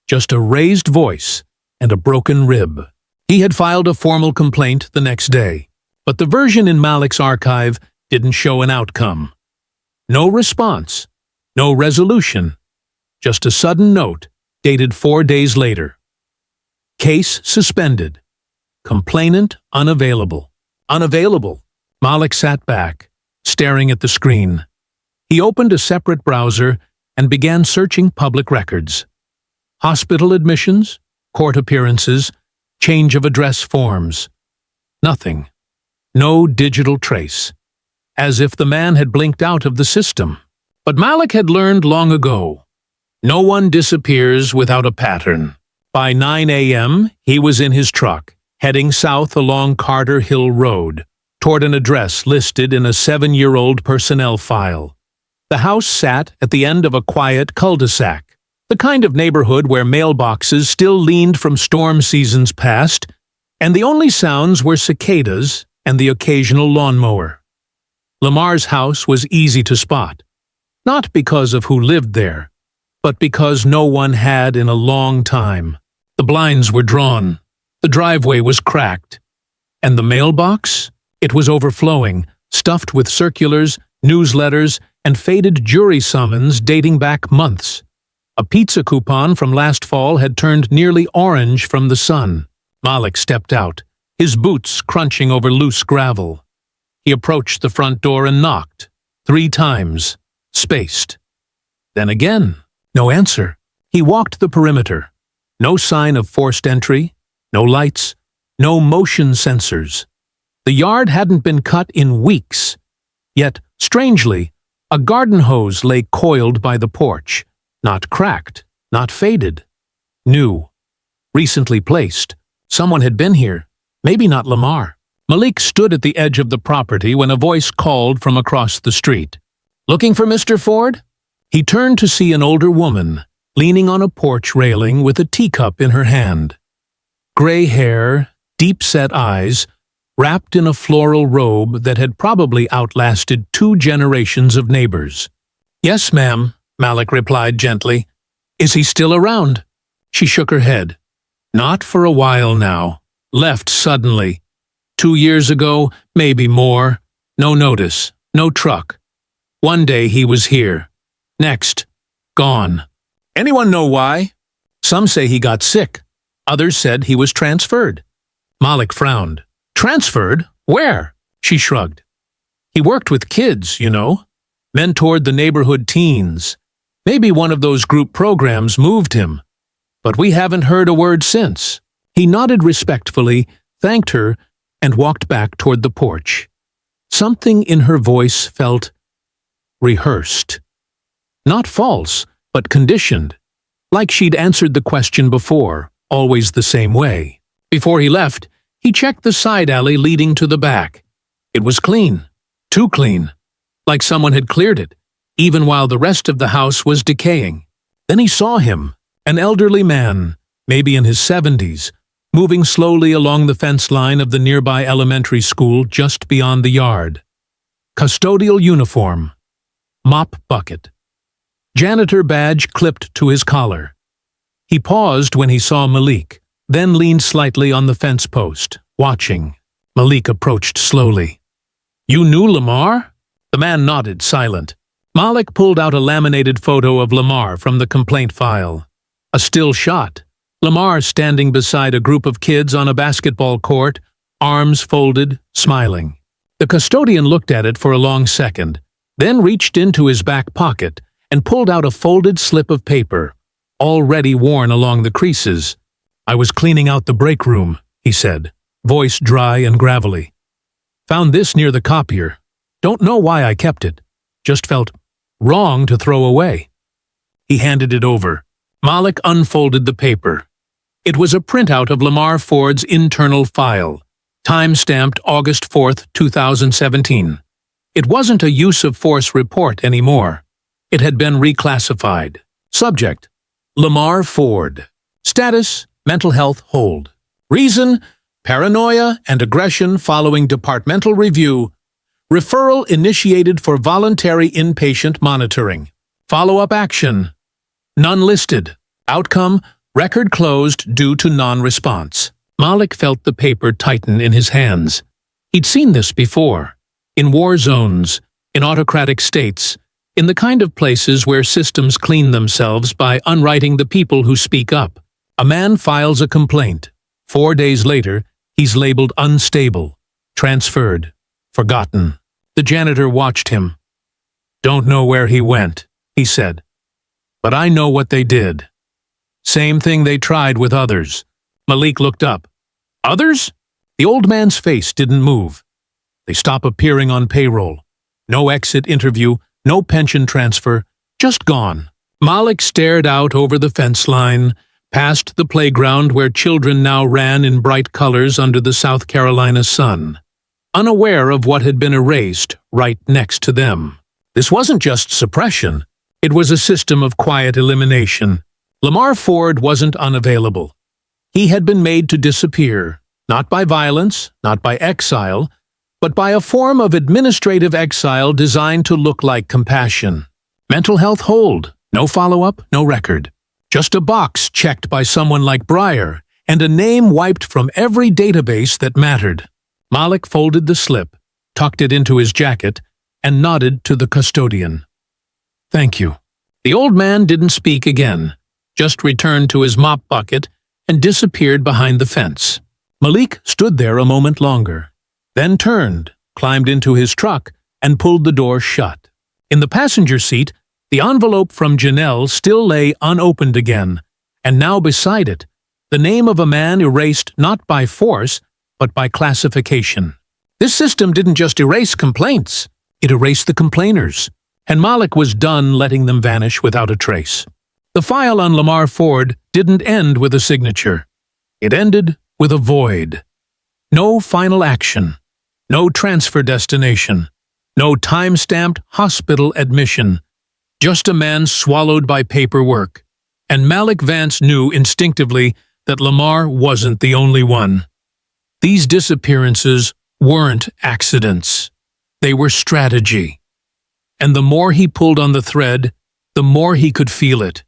just a raised voice and a broken rib. He had filed a formal complaint the next day, but the version in Malik's archive didn't show an outcome. No response, no resolution, just a sudden note dated 4 days later. Case suspended. Complainant unavailable. Unavailable. Malik sat back, staring at the screen. He opened a separate browser and began searching public records. Hospital admissions, court appearances, change of address forms. Nothing. No digital trace. As if the man had blinked out of the system. But Malik had learned long ago. No one disappears without a pattern. By 9 a.m., he was in his truck, heading south along Carter Hill Road, toward an address listed in a 7-year-old personnel file. The house sat at the end of a quiet cul-de-sac, the kind of neighborhood where mailboxes still leaned from storm seasons past, and the only sounds were cicadas and the occasional lawnmower. Lamar's house was easy to spot, not because of who lived there, but because no one had in a long time. The blinds were drawn, the driveway was cracked, and the mailbox? It was overflowing, stuffed with circulars, newsletters, and faded jury summons dating back months. A pizza coupon from last fall had turned nearly orange from the sun. Malik stepped out, his boots crunching over loose gravel. He approached the front door and knocked, 3 times, spaced. Then again, no answer. He walked the perimeter. No sign of forced entry, no lights, no motion sensors. The yard hadn't been cut in weeks. Yet, strangely, a garden hose lay coiled by the porch, not cracked, not faded. New. Recently placed. Someone had been here. Maybe not Lamar. Malik stood at the edge of the property when a voice called from across the street. "Looking for Mr. Ford?" He turned to see an older woman, leaning on a porch railing with a teacup in her hand. Gray hair, deep-set eyes, wrapped in a floral robe that had probably outlasted 2 generations of neighbors. "Yes, ma'am," Malik replied gently. "Is he still around?" She shook her head. "Not for a while now. Left suddenly. 2 years ago, maybe more. No notice, no truck. One day he was here. Next, gone. Anyone know why? Some say he got sick. Others said he was transferred." Malik frowned. "Transferred? Where?" She shrugged. He worked with kids, you know. Mentored the neighborhood teens. Maybe one of those group programs moved him. But we haven't heard a word since. He nodded respectfully, thanked her, and walked back toward the porch. Something in her voice felt rehearsed. Not false, but conditioned. Like she'd answered the question before, always the same way. Before he left, he checked the side alley leading to the back. It was clean. Too clean. Like someone had cleared it, even while the rest of the house was decaying. Then he saw him, an elderly man, maybe in his 70s, moving slowly along the fence line of the nearby elementary school just beyond the yard. Custodial uniform. Mop bucket. Janitor badge clipped to his collar. He paused when he saw Malik, then leaned slightly on the fence post, watching. Malik approached slowly. "You knew Lamar?" The man nodded, silent. Malik pulled out a laminated photo of Lamar from the complaint file. A still shot. Lamar standing beside a group of kids on a basketball court, arms folded, smiling. The custodian looked at it for a long second, then reached into his back pocket and pulled out a folded slip of paper, already worn along the creases. "I was cleaning out the break room," he said, voice dry and gravelly. "Found this near the copier. Don't know why I kept it. Just felt wrong to throw away." He handed it over. Malik unfolded the paper. It was a printout of Lamar Ford's internal file, time-stamped August 4th, 2017. It wasn't a use-of-force report anymore. It had been reclassified. Subject: Lamar Ford. Status: mental health hold. Reason: paranoia and aggression following departmental review. Referral initiated for voluntary inpatient monitoring. Follow-up action: none listed. Outcome: record closed due to non-response. Malik felt the paper tighten in his hands. He'd seen this before. In war zones, in autocratic states, in the kind of places where systems clean themselves by unwriting the people who speak up. A man files a complaint. 4 days later, he's labeled unstable, transferred, forgotten. The janitor watched him. "Don't know where he went," he said. "But I know what they did. Same thing they tried with others." Malik looked up. "Others?" The old man's face didn't move. "They stop appearing on payroll. No exit interview, no pension transfer, just gone." Malik stared out over the fence line, past the playground where children now ran in bright colors under the South Carolina sun, unaware of what had been erased right next to them. This wasn't just suppression. It was a system of quiet elimination. Lamar Ford wasn't unavailable. He had been made to disappear, not by violence, not by exile, but by a form of administrative exile designed to look like compassion. Mental health hold, no follow-up, no record. Just a box checked by someone like Breyer, and a name wiped from every database that mattered. Malik folded the slip, tucked it into his jacket, and nodded to the custodian. "Thank you." The old man didn't speak again, just returned to his mop bucket and disappeared behind the fence. Malik stood there a moment longer, then turned, climbed into his truck, and pulled the door shut. In the passenger seat, the envelope from Janelle still lay unopened again, and now beside it, the name of a man erased not by force, but by classification. This system didn't just erase complaints, it erased the complainers, and Malik was done letting them vanish without a trace. The file on Lamar Ford didn't end with a signature. It ended with a void. No final action, no transfer destination, no time-stamped hospital admission, just a man swallowed by paperwork. And Malik Vance knew instinctively that Lamar wasn't the only one. These disappearances weren't accidents. They were strategy. And the more he pulled on the thread, the more he could feel it.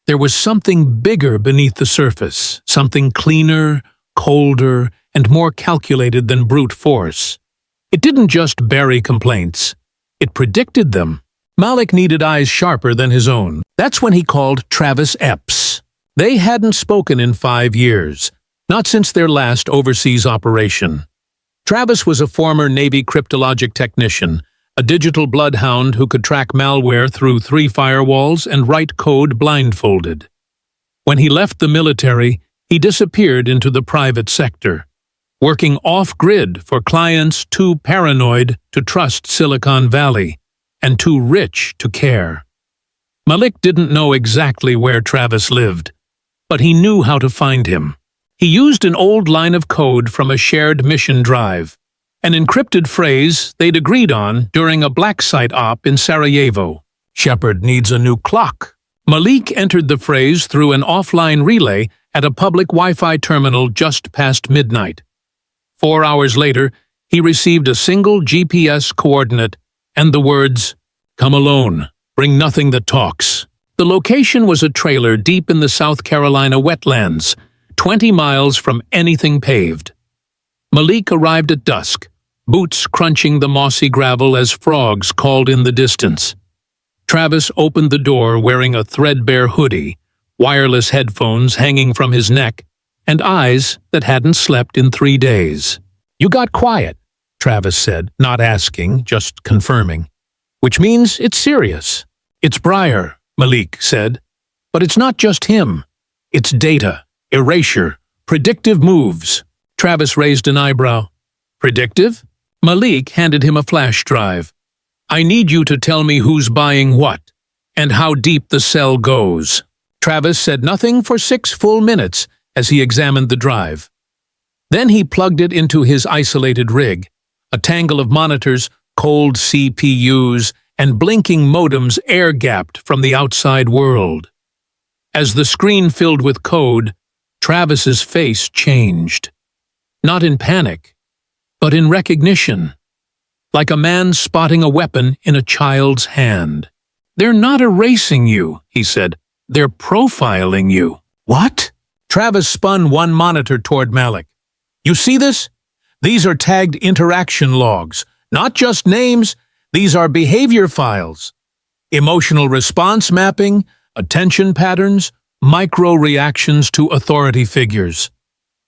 There was something bigger beneath the surface, something cleaner, colder, and more calculated than brute force. It didn't just bury complaints. It predicted them. Malik needed eyes sharper than his own. That's when he called Travis Epps. They hadn't spoken in 5 years, not since their last overseas operation. Travis was a former Navy cryptologic technician, a digital bloodhound who could track malware through 3 firewalls and write code blindfolded. When he left the military, he disappeared into the private sector, working off-grid for clients too paranoid to trust Silicon Valley and too rich to care. Malik didn't know exactly where Travis lived, but he knew how to find him. He used an old line of code from a shared mission drive, an encrypted phrase they'd agreed on during a black site op in Sarajevo. "Shepard needs a new clock." Malik entered the phrase through an offline relay at a public Wi-Fi terminal just past midnight. 4 hours later, he received a single GPS coordinate and the words, "Come alone, bring nothing that talks." The location was a trailer deep in the South Carolina wetlands, 20 miles from anything paved. Malik arrived at dusk, boots crunching the mossy gravel as frogs called in the distance. Travis opened the door wearing a threadbare hoodie, wireless headphones hanging from his neck, and eyes that hadn't slept in 3 days. "You got quiet," Travis said, not asking, just confirming. "Which means it's serious." "It's Breyer," Malik said. "But it's not just him. It's data, erasure, predictive moves." Travis raised an eyebrow. "Predictive?" Malik handed him a flash drive. "I need you to tell me who's buying what, and how deep the cell goes." Travis said nothing for 6 full minutes as he examined the drive. Then he plugged it into his isolated rig, a tangle of monitors, cold CPUs, and blinking modems air-gapped from the outside world. As the screen filled with code, Travis's face changed. Not in panic, but in recognition. Like a man spotting a weapon in a child's hand. "They're not erasing you," he said. "They're profiling you." "What?" Travis spun one monitor toward Malik. "You see this? These are tagged interaction logs. Not just names, these are behavior files. Emotional response mapping, attention patterns, micro-reactions to authority figures.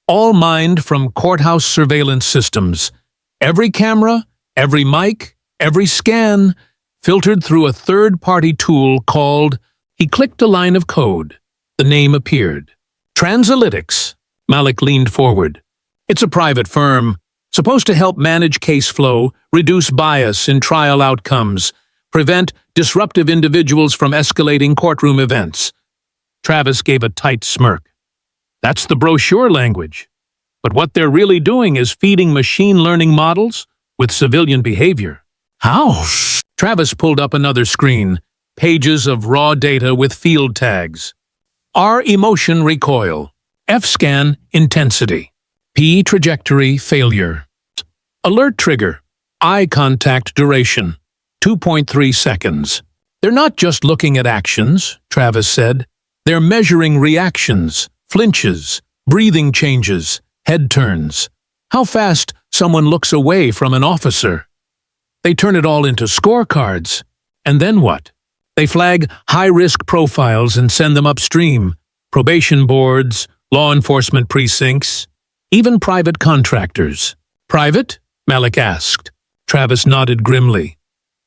All mined from courthouse surveillance systems. Every camera, every mic, every scan, filtered through a third-party tool called..." He clicked a line of code. The name appeared. "Transalytics." Malik leaned forward. "It's a private firm, supposed to help manage case flow, reduce bias in trial outcomes, prevent disruptive individuals from escalating courtroom events." Travis gave a tight smirk. "That's the brochure language. But what they're really doing is feeding machine learning models with civilian behavior." "How?" Travis pulled up another screen, pages of raw data with field tags. R emotion recoil, F scan intensity, P trajectory failure, alert trigger, eye contact duration, 2.3 seconds. "They're not just looking at actions," Travis said. "They're measuring reactions, flinches, breathing changes, head turns, how fast someone looks away from an officer. They turn it all into scorecards. And then what? They flag high-risk profiles and send them upstream, probation boards, law enforcement precincts, even private contractors." "Private?" Malik asked. Travis nodded grimly.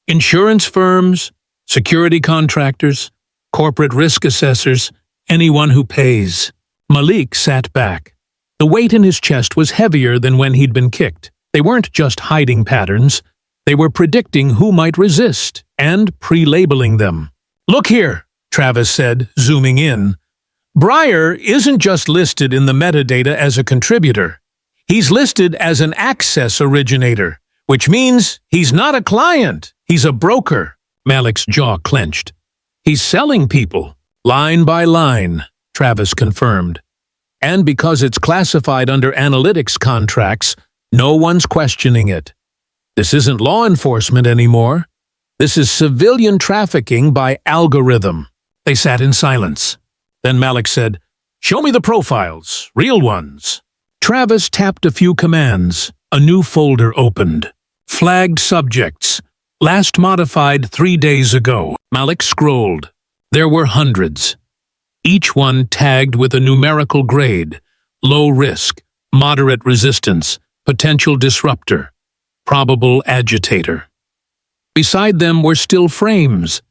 "Insurance firms, security contractors, corporate risk assessors, anyone who pays." Malik sat back. The weight in his chest was heavier than when he'd been kicked. They weren't just hiding patterns. They were predicting who might resist and pre-labeling them. "Look here," Travis said, zooming in. "Breyer isn't just listed in the metadata as a contributor. He's listed as an access originator, which means he's not a client, he's a broker." Malik's jaw clenched. "He's selling people, line by line," Travis confirmed. "And because it's classified under analytics contracts, no one's questioning it. This isn't law enforcement anymore. This is civilian trafficking by algorithm." They sat in silence. Then Malik said, "Show me the profiles, real ones." Travis tapped a few commands. A new folder opened. "Flagged subjects. Last modified 3 days ago." Malik scrolled. There were hundreds. Each one tagged with a numerical grade. Low risk, moderate resistance, potential disruptor, probable agitator. Beside them were still frames,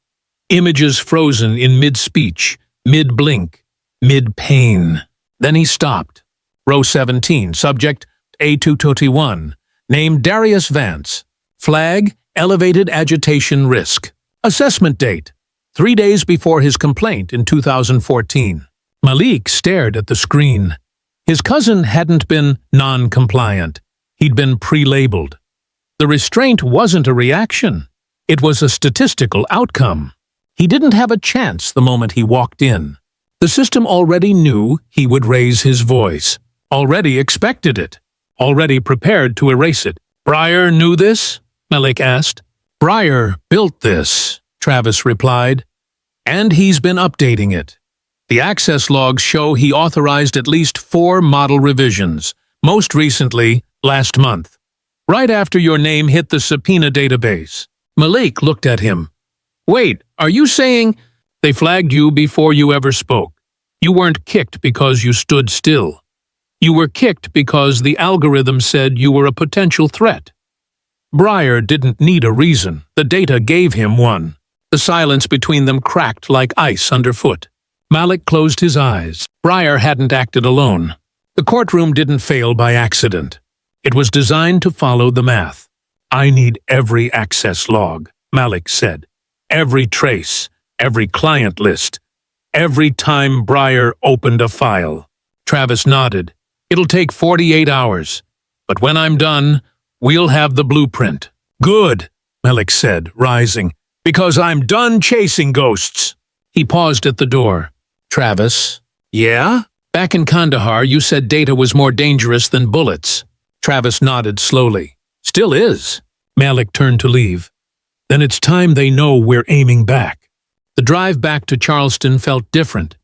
images frozen in mid-speech, mid-blink, mid-pain. Then he stopped. Row 17, subject A221, name Darius Vance. Flag, elevated agitation risk. Assessment date, 3 days before his complaint in 2014. Malik stared at the screen. His cousin hadn't been non-compliant. He'd been pre-labeled. The restraint wasn't a reaction. It was a statistical outcome. He didn't have a chance the moment he walked in. The system already knew he would raise his voice, already expected it, already prepared to erase it. Breyer knew this? Malik asked. Breyer built this, Travis replied, and he's been updating it. The access logs show he authorized at least 4 model revisions, most recently last month, right after your name hit the subpoena database. Malik looked at him. Wait, are you saying they flagged you before you ever spoke? You weren't kicked because you stood still. You were kicked because the algorithm said you were a potential threat. Breyer didn't need a reason. The data gave him one. The silence between them cracked like ice underfoot. Malik closed his eyes. Breyer hadn't acted alone. The courtroom didn't fail by accident. It was designed to follow the math. I need every access log, Malik said. Every trace, every client list, every time Breyer opened a file. Travis nodded. It'll take 48 hours. But when I'm done, we'll have the blueprint. Good, Malik said, rising, because I'm done chasing ghosts. He paused at the door. Travis? Yeah? Back in Kandahar, you said data was more dangerous than bullets. Travis nodded slowly. Still is. Malik turned to leave. Then it's time they know we're aiming back. The drive back to Charleston felt different.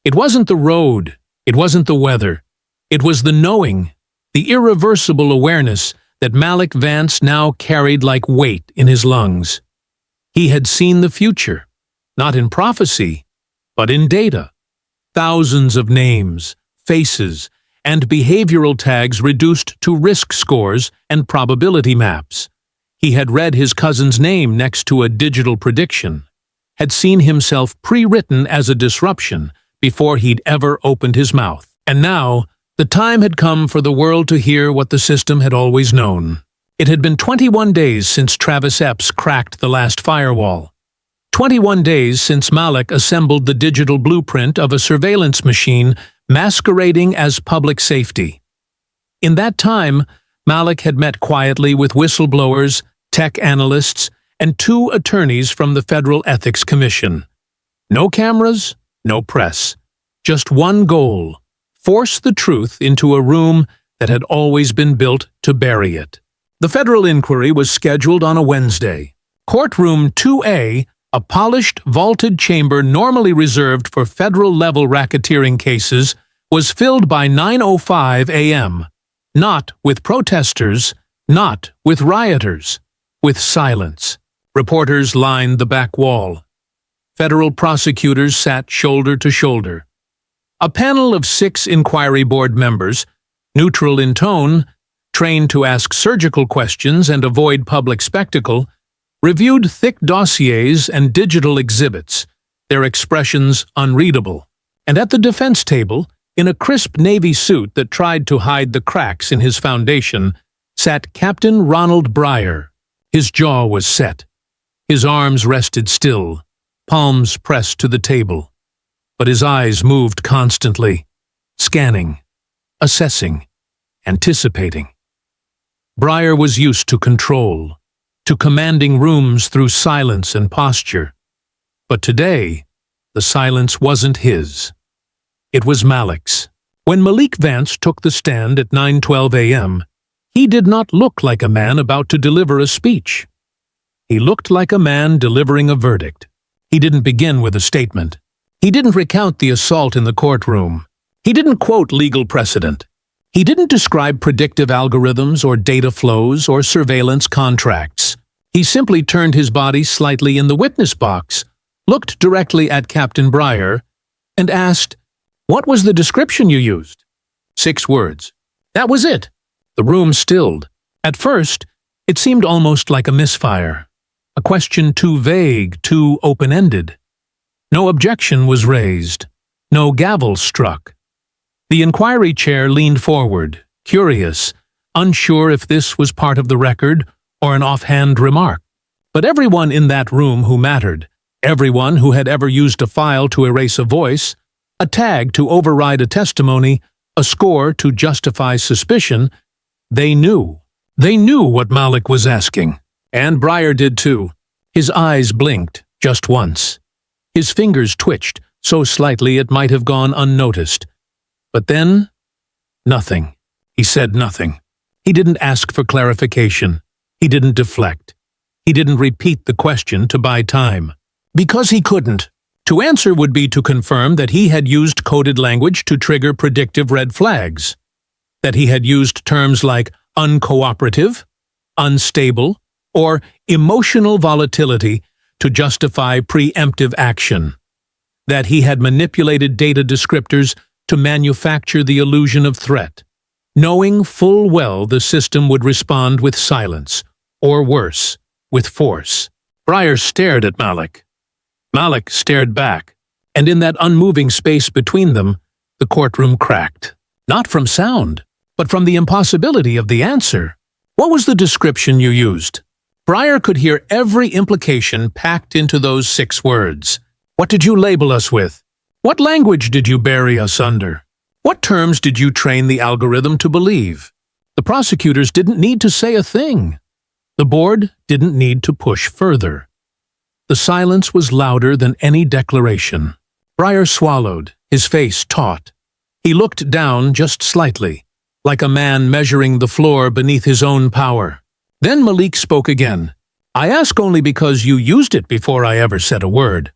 It wasn't the road. It wasn't the weather. It was the knowing, the irreversible awareness that Malik Vance now carried like weight in his lungs. He had seen the future, not in prophecy, but in data. Thousands of names, faces, and behavioral tags reduced to risk scores and probability maps. He had read his cousin's name next to a digital prediction, had seen himself pre-written as a disruption before he'd ever opened his mouth. And now, the time had come for the world to hear what the system had always known. It had been 21 days since Travis Epps cracked the last firewall. 21 days since Malik assembled the digital blueprint of a surveillance machine masquerading as public safety. In that time, Malik had met quietly with whistleblowers, tech analysts, and 2 attorneys from the Federal Ethics Commission. No cameras, no press. Just one goal: force the truth into a room that had always been built to bury it. The federal inquiry was scheduled on a Wednesday. Courtroom 2A, a polished, vaulted chamber normally reserved for federal-level racketeering cases, was filled by 9:05 a.m. Not with protesters, not with rioters, with silence. Reporters lined the back wall. Federal prosecutors sat shoulder to shoulder. A panel of 6 inquiry board members, neutral in tone, trained to ask surgical questions and avoid public spectacle, reviewed thick dossiers and digital exhibits, their expressions unreadable. And at the defense table, in a crisp navy suit that tried to hide the cracks in his foundation, sat Captain Ronald Breyer. His jaw was set. His arms rested still, palms pressed to the table. But his eyes moved constantly, scanning, assessing, anticipating. Breyer was used to control, to commanding rooms through silence and posture. But today, the silence wasn't his. It was Malik's. When Malik Vance took the stand at 9:12 a.m., he did not look like a man about to deliver a speech. He looked like a man delivering a verdict. He didn't begin with a statement. He didn't recount the assault in the courtroom. He didn't quote legal precedent. He didn't describe predictive algorithms or data flows or surveillance contracts. He simply turned his body slightly in the witness box, looked directly at Captain Breyer, and asked, "What was the description you used?" 6 words. That was it. The room stilled. At first, it seemed almost like a misfire, a question too vague, too open-ended. No objection was raised, no gavel struck. The inquiry chair leaned forward, curious, unsure if this was part of the record or an offhand remark. But everyone in that room who mattered, everyone who had ever used a file to erase a voice, a tag to override a testimony, a score to justify suspicion, they knew. They knew what Malik was asking. And Breyer did too. His eyes blinked, just once. His fingers twitched, so slightly it might have gone unnoticed. But then, nothing. He said nothing. He didn't ask for clarification. He didn't deflect. He didn't repeat the question to buy time. Because he couldn't. To answer would be to confirm that he had used coded language to trigger predictive red flags. That he had used terms like uncooperative, unstable, or emotional volatility to justify preemptive action. That he had manipulated data descriptors to manufacture the illusion of threat, knowing full well the system would respond with silence, or worse, with force. Breyer stared at Malik. Malik stared back, and in that unmoving space between them, the courtroom cracked. Not from sound, but from the impossibility of the answer. What was the description you used? Breyer could hear every implication packed into those 6 words. What did you label us with? What language did you bury us under? What terms did you train the algorithm to believe? The prosecutors didn't need to say a thing. The board didn't need to push further. The silence was louder than any declaration. Breyer swallowed, his face taut. He looked down just slightly, like a man measuring the floor beneath his own power. Then Malik spoke again. I ask only because you used it before I ever said a word.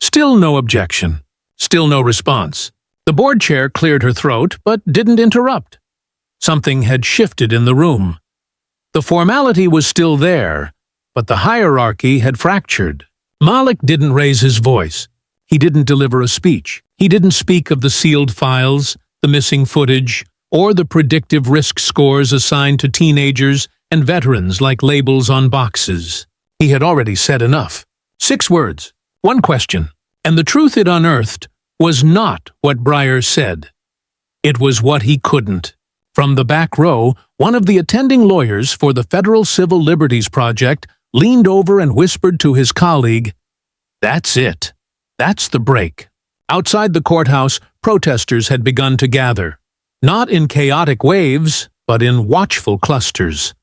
Still no objection. Still no response. The board chair cleared her throat, but didn't interrupt. Something had shifted in the room. The formality was still there, but the hierarchy had fractured. Malik didn't raise his voice. He didn't deliver a speech. He didn't speak of the sealed files, the missing footage, or the predictive risk scores assigned to teenagers and veterans like labels on boxes. He had already said enough. 6 words, 1 question, and the truth it unearthed was not what Breyer said. It was what he couldn't. From the back row, one of the attending lawyers for the Federal Civil Liberties Project leaned over and whispered to his colleague, "That's it. That's the break." Outside the courthouse, protesters had begun to gather. Not in chaotic waves, but in watchful clusters.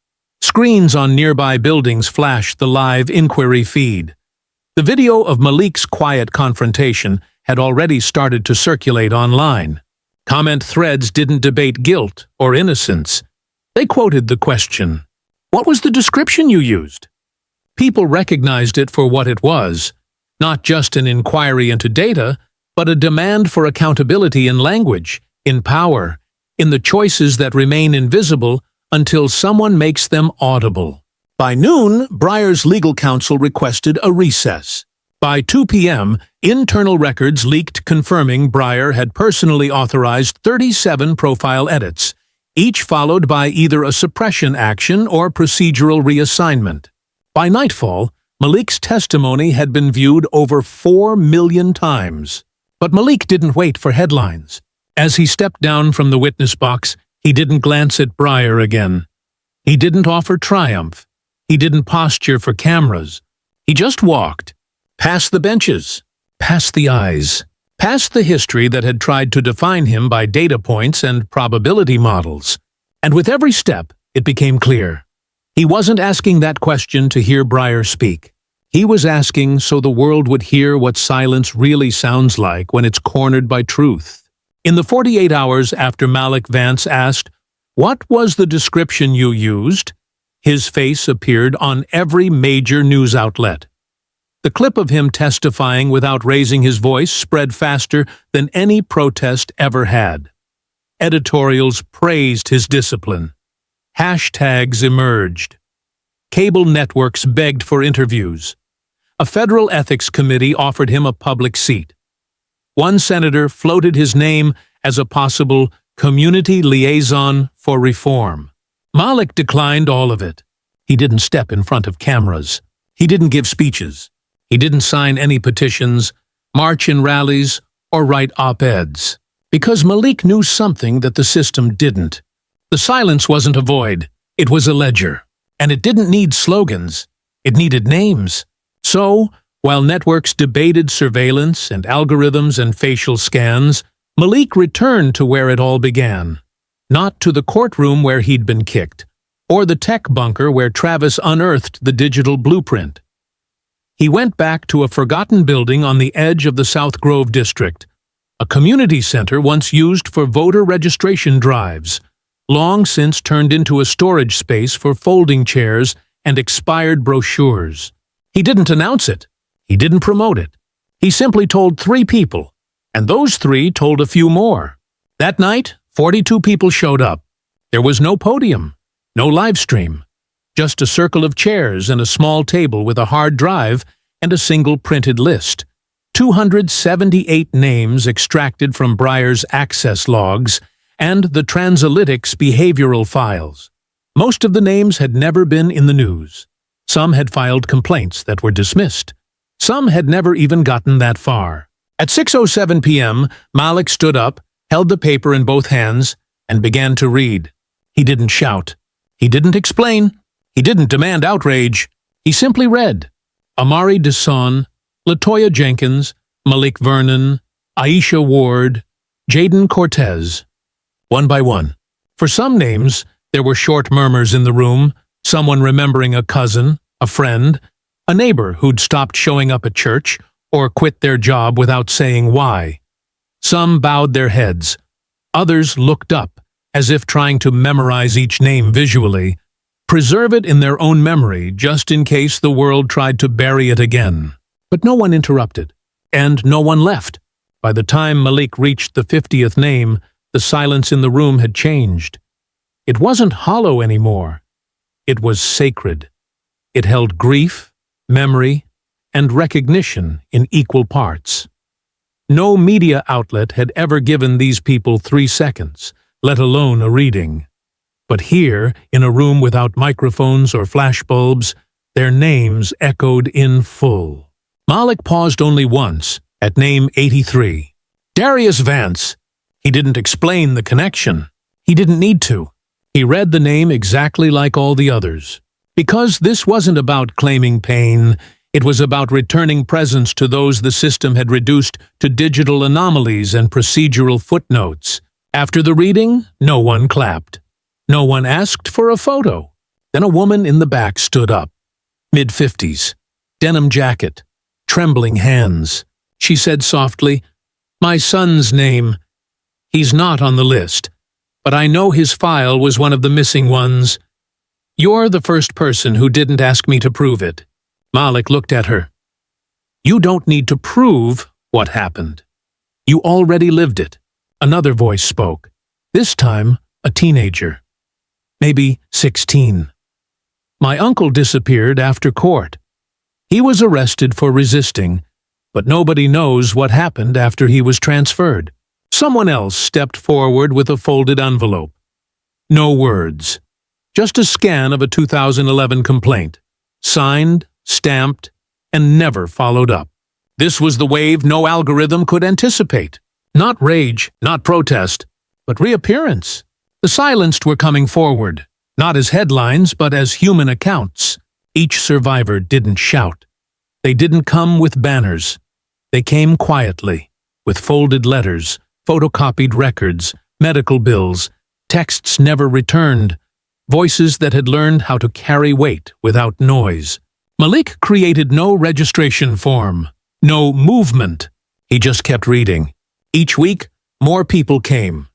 Screens on nearby buildings flashed the live inquiry feed. The video of Malik's quiet confrontation had already started to circulate online. Comment threads didn't debate guilt or innocence. They quoted the question, "What was the description you used?" People recognized it for what it was, not just an inquiry into data, but a demand for accountability in language, in power, in the choices that remain invisible until someone makes them audible. By noon, Breyer's legal counsel requested a recess. By 2 p.m., internal records leaked confirming Breyer had personally authorized 37 profile edits, each followed by either a suppression action or procedural reassignment. By nightfall, Malik's testimony had been viewed over 4 million times. But Malik didn't wait for headlines. As he stepped down from the witness box, he didn't glance at Breyer again. He didn't offer triumph. He didn't posture for cameras. He just walked. Past the benches. Past the eyes. Past the history that had tried to define him by data points and probability models. And with every step, it became clear. He wasn't asking that question to hear Breyer speak. He was asking so the world would hear what silence really sounds like when it's cornered by truth. In the 48 hours after Malik Vance asked, "What was the description you used?" his face appeared on every major news outlet. The clip of him testifying without raising his voice spread faster than any protest ever had. Editorials praised his discipline. Hashtags emerged. Cable networks begged for interviews. A federal ethics committee offered him a public seat. One senator floated his name as a possible community liaison for reform. Malik declined all of it. He didn't step in front of cameras. He didn't give speeches. He didn't sign any petitions, march in rallies, or write op-eds. Because Malik knew something that the system didn't. The silence wasn't a void. It was a ledger. And it didn't need slogans. It needed names. So, while networks debated surveillance and algorithms and facial scans, Malik returned to where it all began. Not to the courtroom where he'd been kicked, or the tech bunker where Travis unearthed the digital blueprint. He went back to a forgotten building on the edge of the South Grove district, a community center once used for voter registration drives, long since turned into a storage space for folding chairs and expired brochures. He didn't announce it. He didn't promote it. He simply told 3 people, and those 3 told a few more. That night, 42 people showed up. There was no podium, no live stream, just a circle of chairs and a small table with a hard drive and a single printed list. 278 names extracted from Breyer's access logs and the Transalytics behavioral files. Most of the names had never been in the news. Some had filed complaints that were dismissed. Some had never even gotten that far. At 6:07 p.m., Malik stood up, held the paper in both hands, and began to read. He didn't shout. He didn't explain. He didn't demand outrage. He simply read. Amari Desson, Latoya Jenkins, Malik Vernon, Aisha Ward, Jaden Cortez. One by one. For some names, there were short murmurs in the room, someone remembering a cousin, a friend, a neighbor who'd stopped showing up at church or quit their job without saying why. Some bowed their heads. Others looked up, as if trying to memorize each name visually, preserve it in their own memory just in case the world tried to bury it again. But no one interrupted, and no one left. By the time Malik reached the 50th name, the silence in the room had changed. It wasn't hollow anymore. It was sacred. It held grief, memory, and recognition in equal parts. No media outlet had ever given these people 3 seconds, let alone a reading. But here, in a room without microphones or flashbulbs, their names echoed in full. Malik paused only once, at name 83. Darius Vance. He didn't explain the connection. He didn't need to. He read the name exactly like all the others. Because this wasn't about claiming pain, it was about returning presence to those the system had reduced to digital anomalies and procedural footnotes. After the reading, no one clapped. No one asked for a photo. Then a woman in the back stood up. Mid-50s, denim jacket, trembling hands. She said softly, "My son's name. He's not on the list, but I know his file was one of the missing ones. You're the first person who didn't ask me to prove it." Malik looked at her. "You don't need to prove what happened. You already lived it." Another voice spoke, this time a teenager. Maybe 16. "My uncle disappeared after court. He was arrested for resisting, but nobody knows what happened after he was transferred." Someone else stepped forward with a folded envelope. No words. Just a scan of a 2011 complaint. Signed, stamped, and never followed up. This was the wave no algorithm could anticipate. Not rage, not protest, but reappearance. The silenced were coming forward, not as headlines, but as human accounts. Each survivor didn't shout. They didn't come with banners. They came quietly, with folded letters, photocopied records, medical bills, texts never returned, voices that had learned how to carry weight without noise. Malik created no registration form, no movement. He just kept reading. Each week, more people came.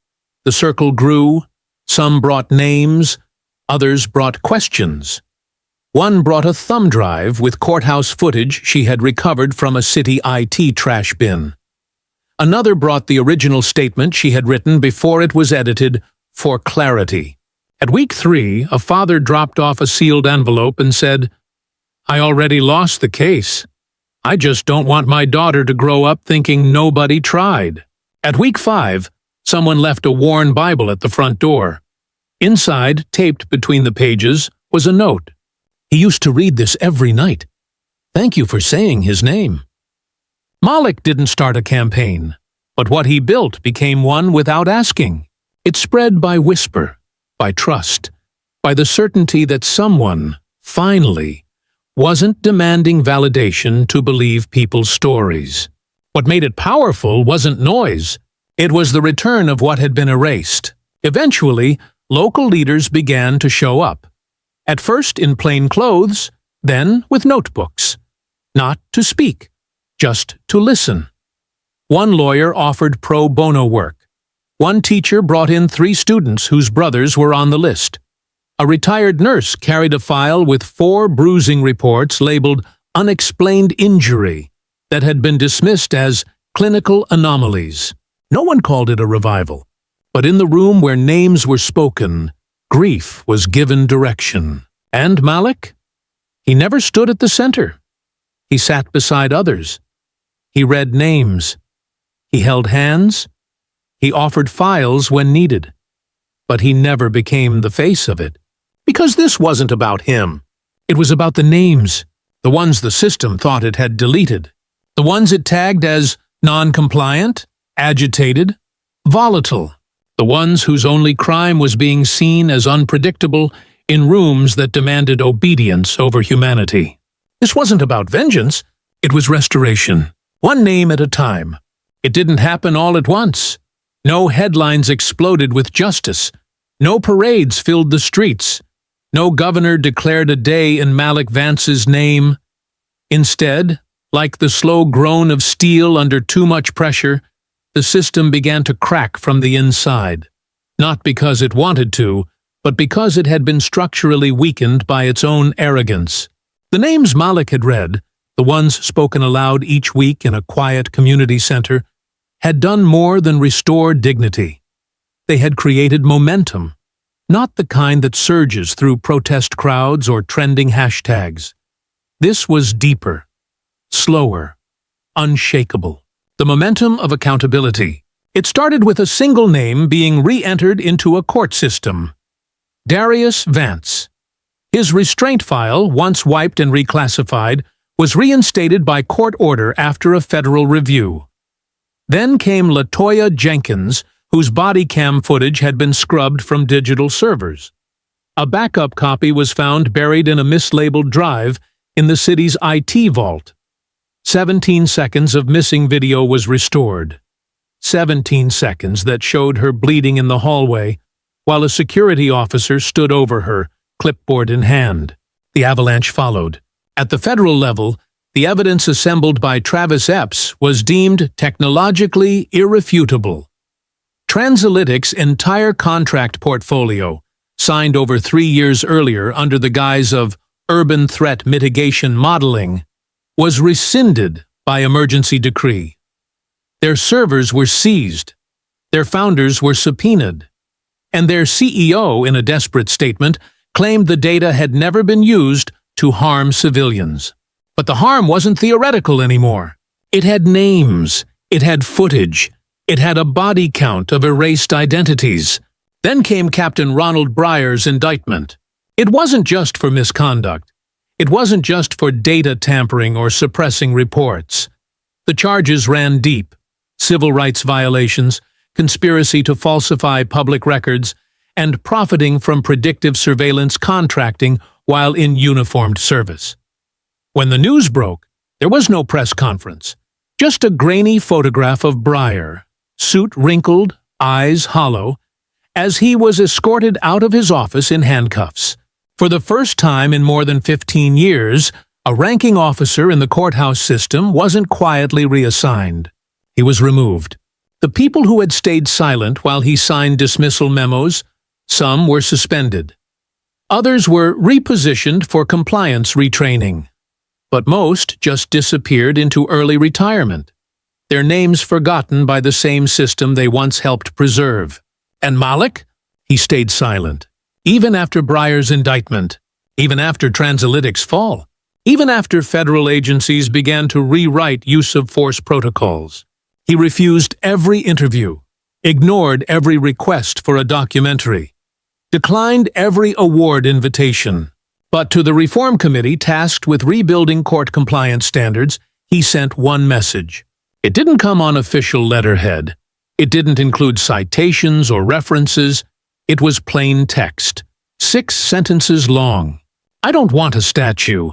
The circle grew. Some brought names, others brought questions. One brought a thumb drive with courthouse footage she had recovered from a city IT trash bin. Another brought the original statement she had written before it was edited for clarity. At week 3, a father dropped off a sealed envelope and said, "I already lost the case. I just don't want my daughter to grow up thinking nobody tried." At week 5, someone left a worn Bible at the front door. Inside, taped between the pages, was a note. He used to read this every night. Thank you for saying his name. Malik didn't start a campaign, but what he built became one without asking. It spread by whisper, by trust, by the certainty that someone, finally, wasn't demanding validation to believe people's stories. What made it powerful wasn't noise. It was the return of what had been erased. Eventually, local leaders began to show up. At first in plain clothes, then with notebooks. Not to speak, just to listen. One lawyer offered pro bono work. One teacher brought in 3 students whose brothers were on the list. A retired nurse carried a file with 4 bruising reports labeled unexplained injury that had been dismissed as clinical anomalies. No one called it a revival, but in the room where names were spoken, grief was given direction. And Malik? He never stood at the center. He sat beside others. He read names. He held hands. He offered files when needed. But he never became the face of it. Because this wasn't about him. It was about the names, the ones the system thought it had deleted. The ones it tagged as non-compliant, agitated, volatile. The ones whose only crime was being seen as unpredictable in rooms that demanded obedience over humanity. This wasn't about vengeance. It was restoration. One name at a time. It didn't happen all at once. No headlines exploded with justice. No parades filled the streets. No governor declared a day in Malik Vance's name. Instead, like the slow groan of steel under too much pressure, the system began to crack from the inside. Not because it wanted to, but because it had been structurally weakened by its own arrogance. The names Malik had read, the ones spoken aloud each week in a quiet community center, had done more than restore dignity. They had created momentum, not the kind that surges through protest crowds or trending hashtags. This was deeper, slower, unshakable. The momentum of accountability. It started with a single name being re-entered into a court system. Malik Vance. His restraint file, once wiped and reclassified, was reinstated by court order after a federal review. Then came LaToya Jenkins, whose body cam footage had been scrubbed from digital servers. A backup copy was found buried in a mislabeled drive in the city's IT vault. 17 seconds of missing video was restored. 17 seconds that showed her bleeding in the hallway, while a security officer stood over her, clipboard in hand. The avalanche followed. At the federal level, the evidence assembled by Travis Epps was deemed technologically irrefutable. Transalytic's entire contract portfolio, signed over 3 years earlier under the guise of urban threat mitigation modeling, was rescinded by emergency decree. Their servers were seized, their founders were subpoenaed, and their CEO, in a desperate statement, claimed the data had never been used to harm civilians. But the harm wasn't theoretical anymore. It had names, it had footage, it had a body count of erased identities. Then came Captain Ronald Breyer's indictment. It wasn't just for misconduct. It wasn't just for data tampering or suppressing reports. The charges ran deep: civil rights violations, conspiracy to falsify public records, and profiting from predictive surveillance contracting while in uniformed service. When the news broke, there was no press conference, just a grainy photograph of Breyer, suit wrinkled, eyes hollow, as he was escorted out of his office in handcuffs. For the first time in more than 15 years, a ranking officer in the courthouse system wasn't quietly reassigned. He was removed. The people who had stayed silent while he signed dismissal memos, some were suspended. Others were repositioned for compliance retraining. But most just disappeared into early retirement, their names forgotten by the same system they once helped preserve. And Malik? He stayed silent. Even after Breyer's indictment, even after Transalytic's fall, even after federal agencies began to rewrite use-of-force protocols. He refused every interview, ignored every request for a documentary. declined every award invitation. But to the Reform Committee tasked with rebuilding court compliance standards, he sent one message. It didn't come on official letterhead. It didn't include citations or references. It was plain text, 6 sentences long. I don't want a statue.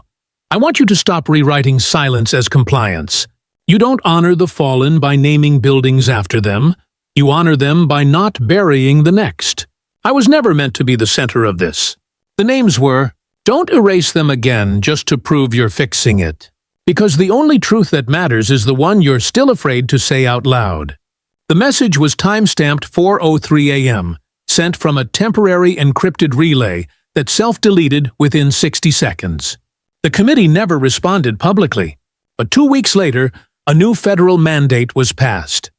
I want you to stop rewriting silence as compliance. You don't honor the fallen by naming buildings after them. You honor them by not burying the next. I was never meant to be the center of this. The names were, don't erase them again just to prove you're fixing it. Because the only truth that matters is the one you're still afraid to say out loud. The message was time-stamped 4:03 a.m., sent from a temporary encrypted relay that self-deleted within 60 seconds. The committee never responded publicly, but 2 weeks later, a new federal mandate was passed.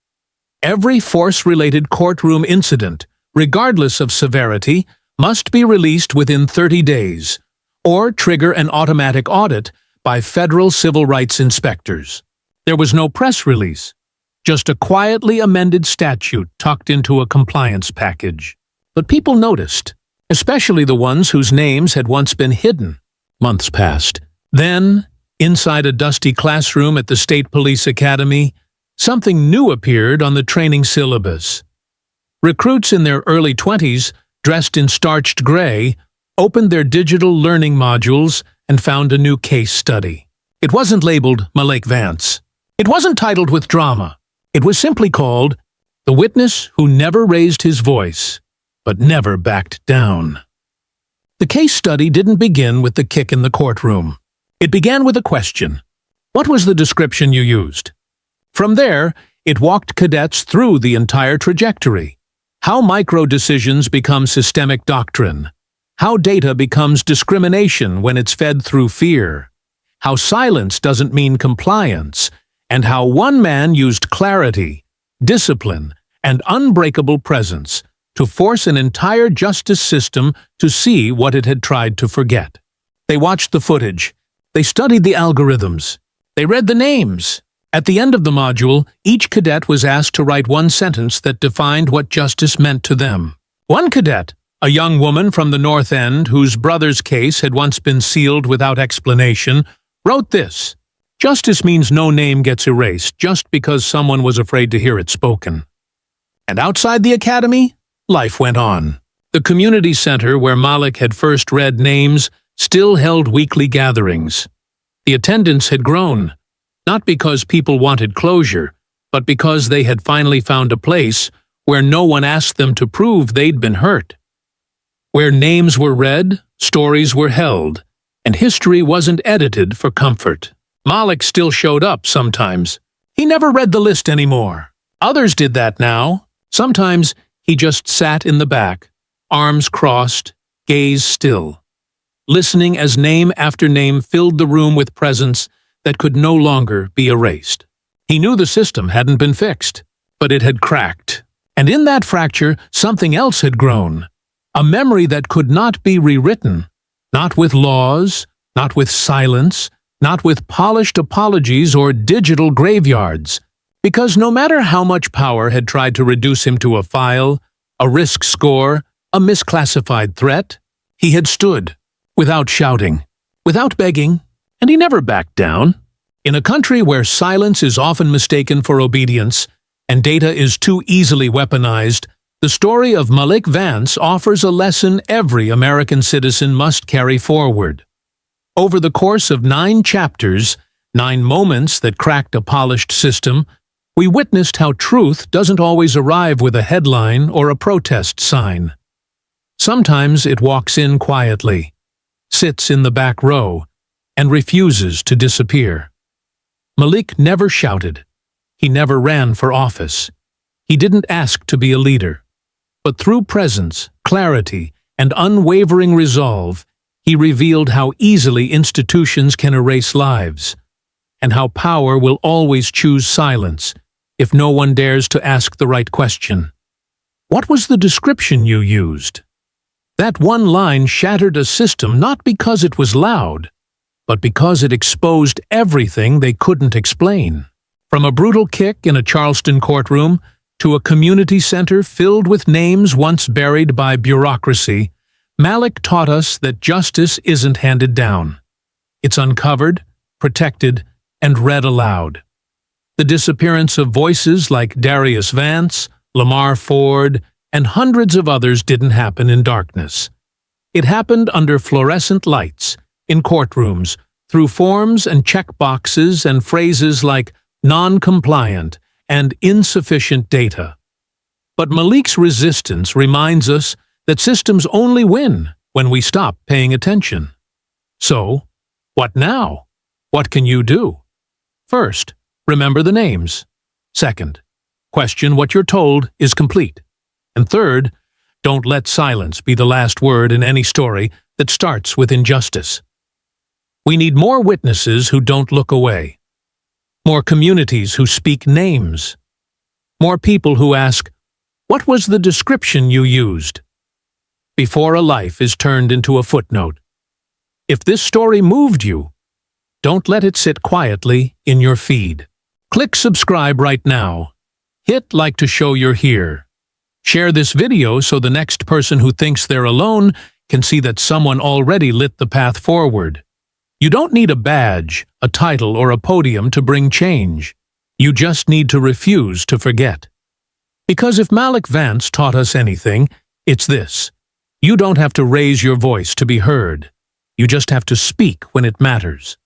Every force-related courtroom incident, regardless of severity, must be released within 30 days, or trigger an automatic audit by federal civil rights inspectors. There was no press release, just a quietly amended statute tucked into a compliance package. But people noticed, especially the ones whose names had once been hidden. Months passed. Then, inside a dusty classroom at the State Police Academy, something new appeared on the training syllabus. Recruits in their early 20s, dressed in starched gray, opened their digital learning modules and found a new case study. It wasn't labeled Malik Vance. It wasn't titled with drama. It was simply called The Witness Who Never Raised His Voice, but Never Backed Down. The case study didn't begin with the kick in the courtroom. It began with a question. What was the description you used? From there, it walked cadets through the entire trajectory. How micro-decisions become systemic doctrine. How data becomes discrimination when it's fed through fear. How silence doesn't mean compliance. And how one man used clarity, discipline, and unbreakable presence to force an entire justice system to see what it had tried to forget. They watched the footage. They studied the algorithms. They read the names. At the end of the module, each cadet was asked to write one sentence that defined what justice meant to them. One cadet, a young woman from the North End whose brother's case had once been sealed without explanation, wrote this: "Justice means no name gets erased just because someone was afraid to hear it spoken." And outside the academy, life went on. The community center where Malik had first read names still held weekly gatherings. The attendance had grown, not because people wanted closure, but because they had finally found a place where no one asked them to prove they'd been hurt. Where names were read, stories were held, and history wasn't edited for comfort. Malik still showed up sometimes. He never read the list anymore. Others did that now. Sometimes he just sat in the back, arms crossed, gaze still, listening as name after name filled the room with presence that could no longer be erased. He knew the system hadn't been fixed, but it had cracked. And in that fracture, something else had grown. A memory that could not be rewritten, not with laws, not with silence, not with polished apologies or digital graveyards. Because no matter how much power had tried to reduce him to a file, a risk score, a misclassified threat, he had stood, without shouting, without begging, and he never backed down. In a country where silence is often mistaken for obedience and data is too easily weaponized, the story of Malik Vance offers a lesson every American citizen must carry forward. Over the course of 9 chapters, 9 moments that cracked a polished system, we witnessed how truth doesn't always arrive with a headline or a protest sign. Sometimes it walks in quietly, sits in the back row, and refuses to disappear. Malik never shouted. He never ran for office. He didn't ask to be a leader. But through presence, clarity, and unwavering resolve, he revealed how easily institutions can erase lives, and how power will always choose silence if no one dares to ask the right question. What was the description you used? That one line shattered a system not because it was loud, but because it exposed everything they couldn't explain. From a brutal kick in a Charleston courtroom to a community center filled with names once buried by bureaucracy, Malik taught us that justice isn't handed down. It's uncovered, protected, and read aloud. The disappearance of voices like Malik Vance, Lamar Ford, and hundreds of others didn't happen in darkness. It happened under fluorescent lights, in courtrooms, through forms and checkboxes and phrases like non-compliant and insufficient data. But Malik's resistance reminds us that systems only win when we stop paying attention. So, what now? What can you do? First, remember the names. Second, question what you're told is complete. And third, don't let silence be the last word in any story that starts with injustice. We need more witnesses who don't look away. More communities who speak names. More people who ask, "What was the description you used?" Before a life is turned into a footnote. If this story moved you, don't let it sit quietly in your feed. Click subscribe right now. Hit like to show you're here. Share this video so the next person who thinks they're alone can see that someone already lit the path forward. You don't need a badge, a title, or a podium to bring change. You just need to refuse to forget. Because if Malik Vance taught us anything, it's this. You don't have to raise your voice to be heard. You just have to speak when it matters.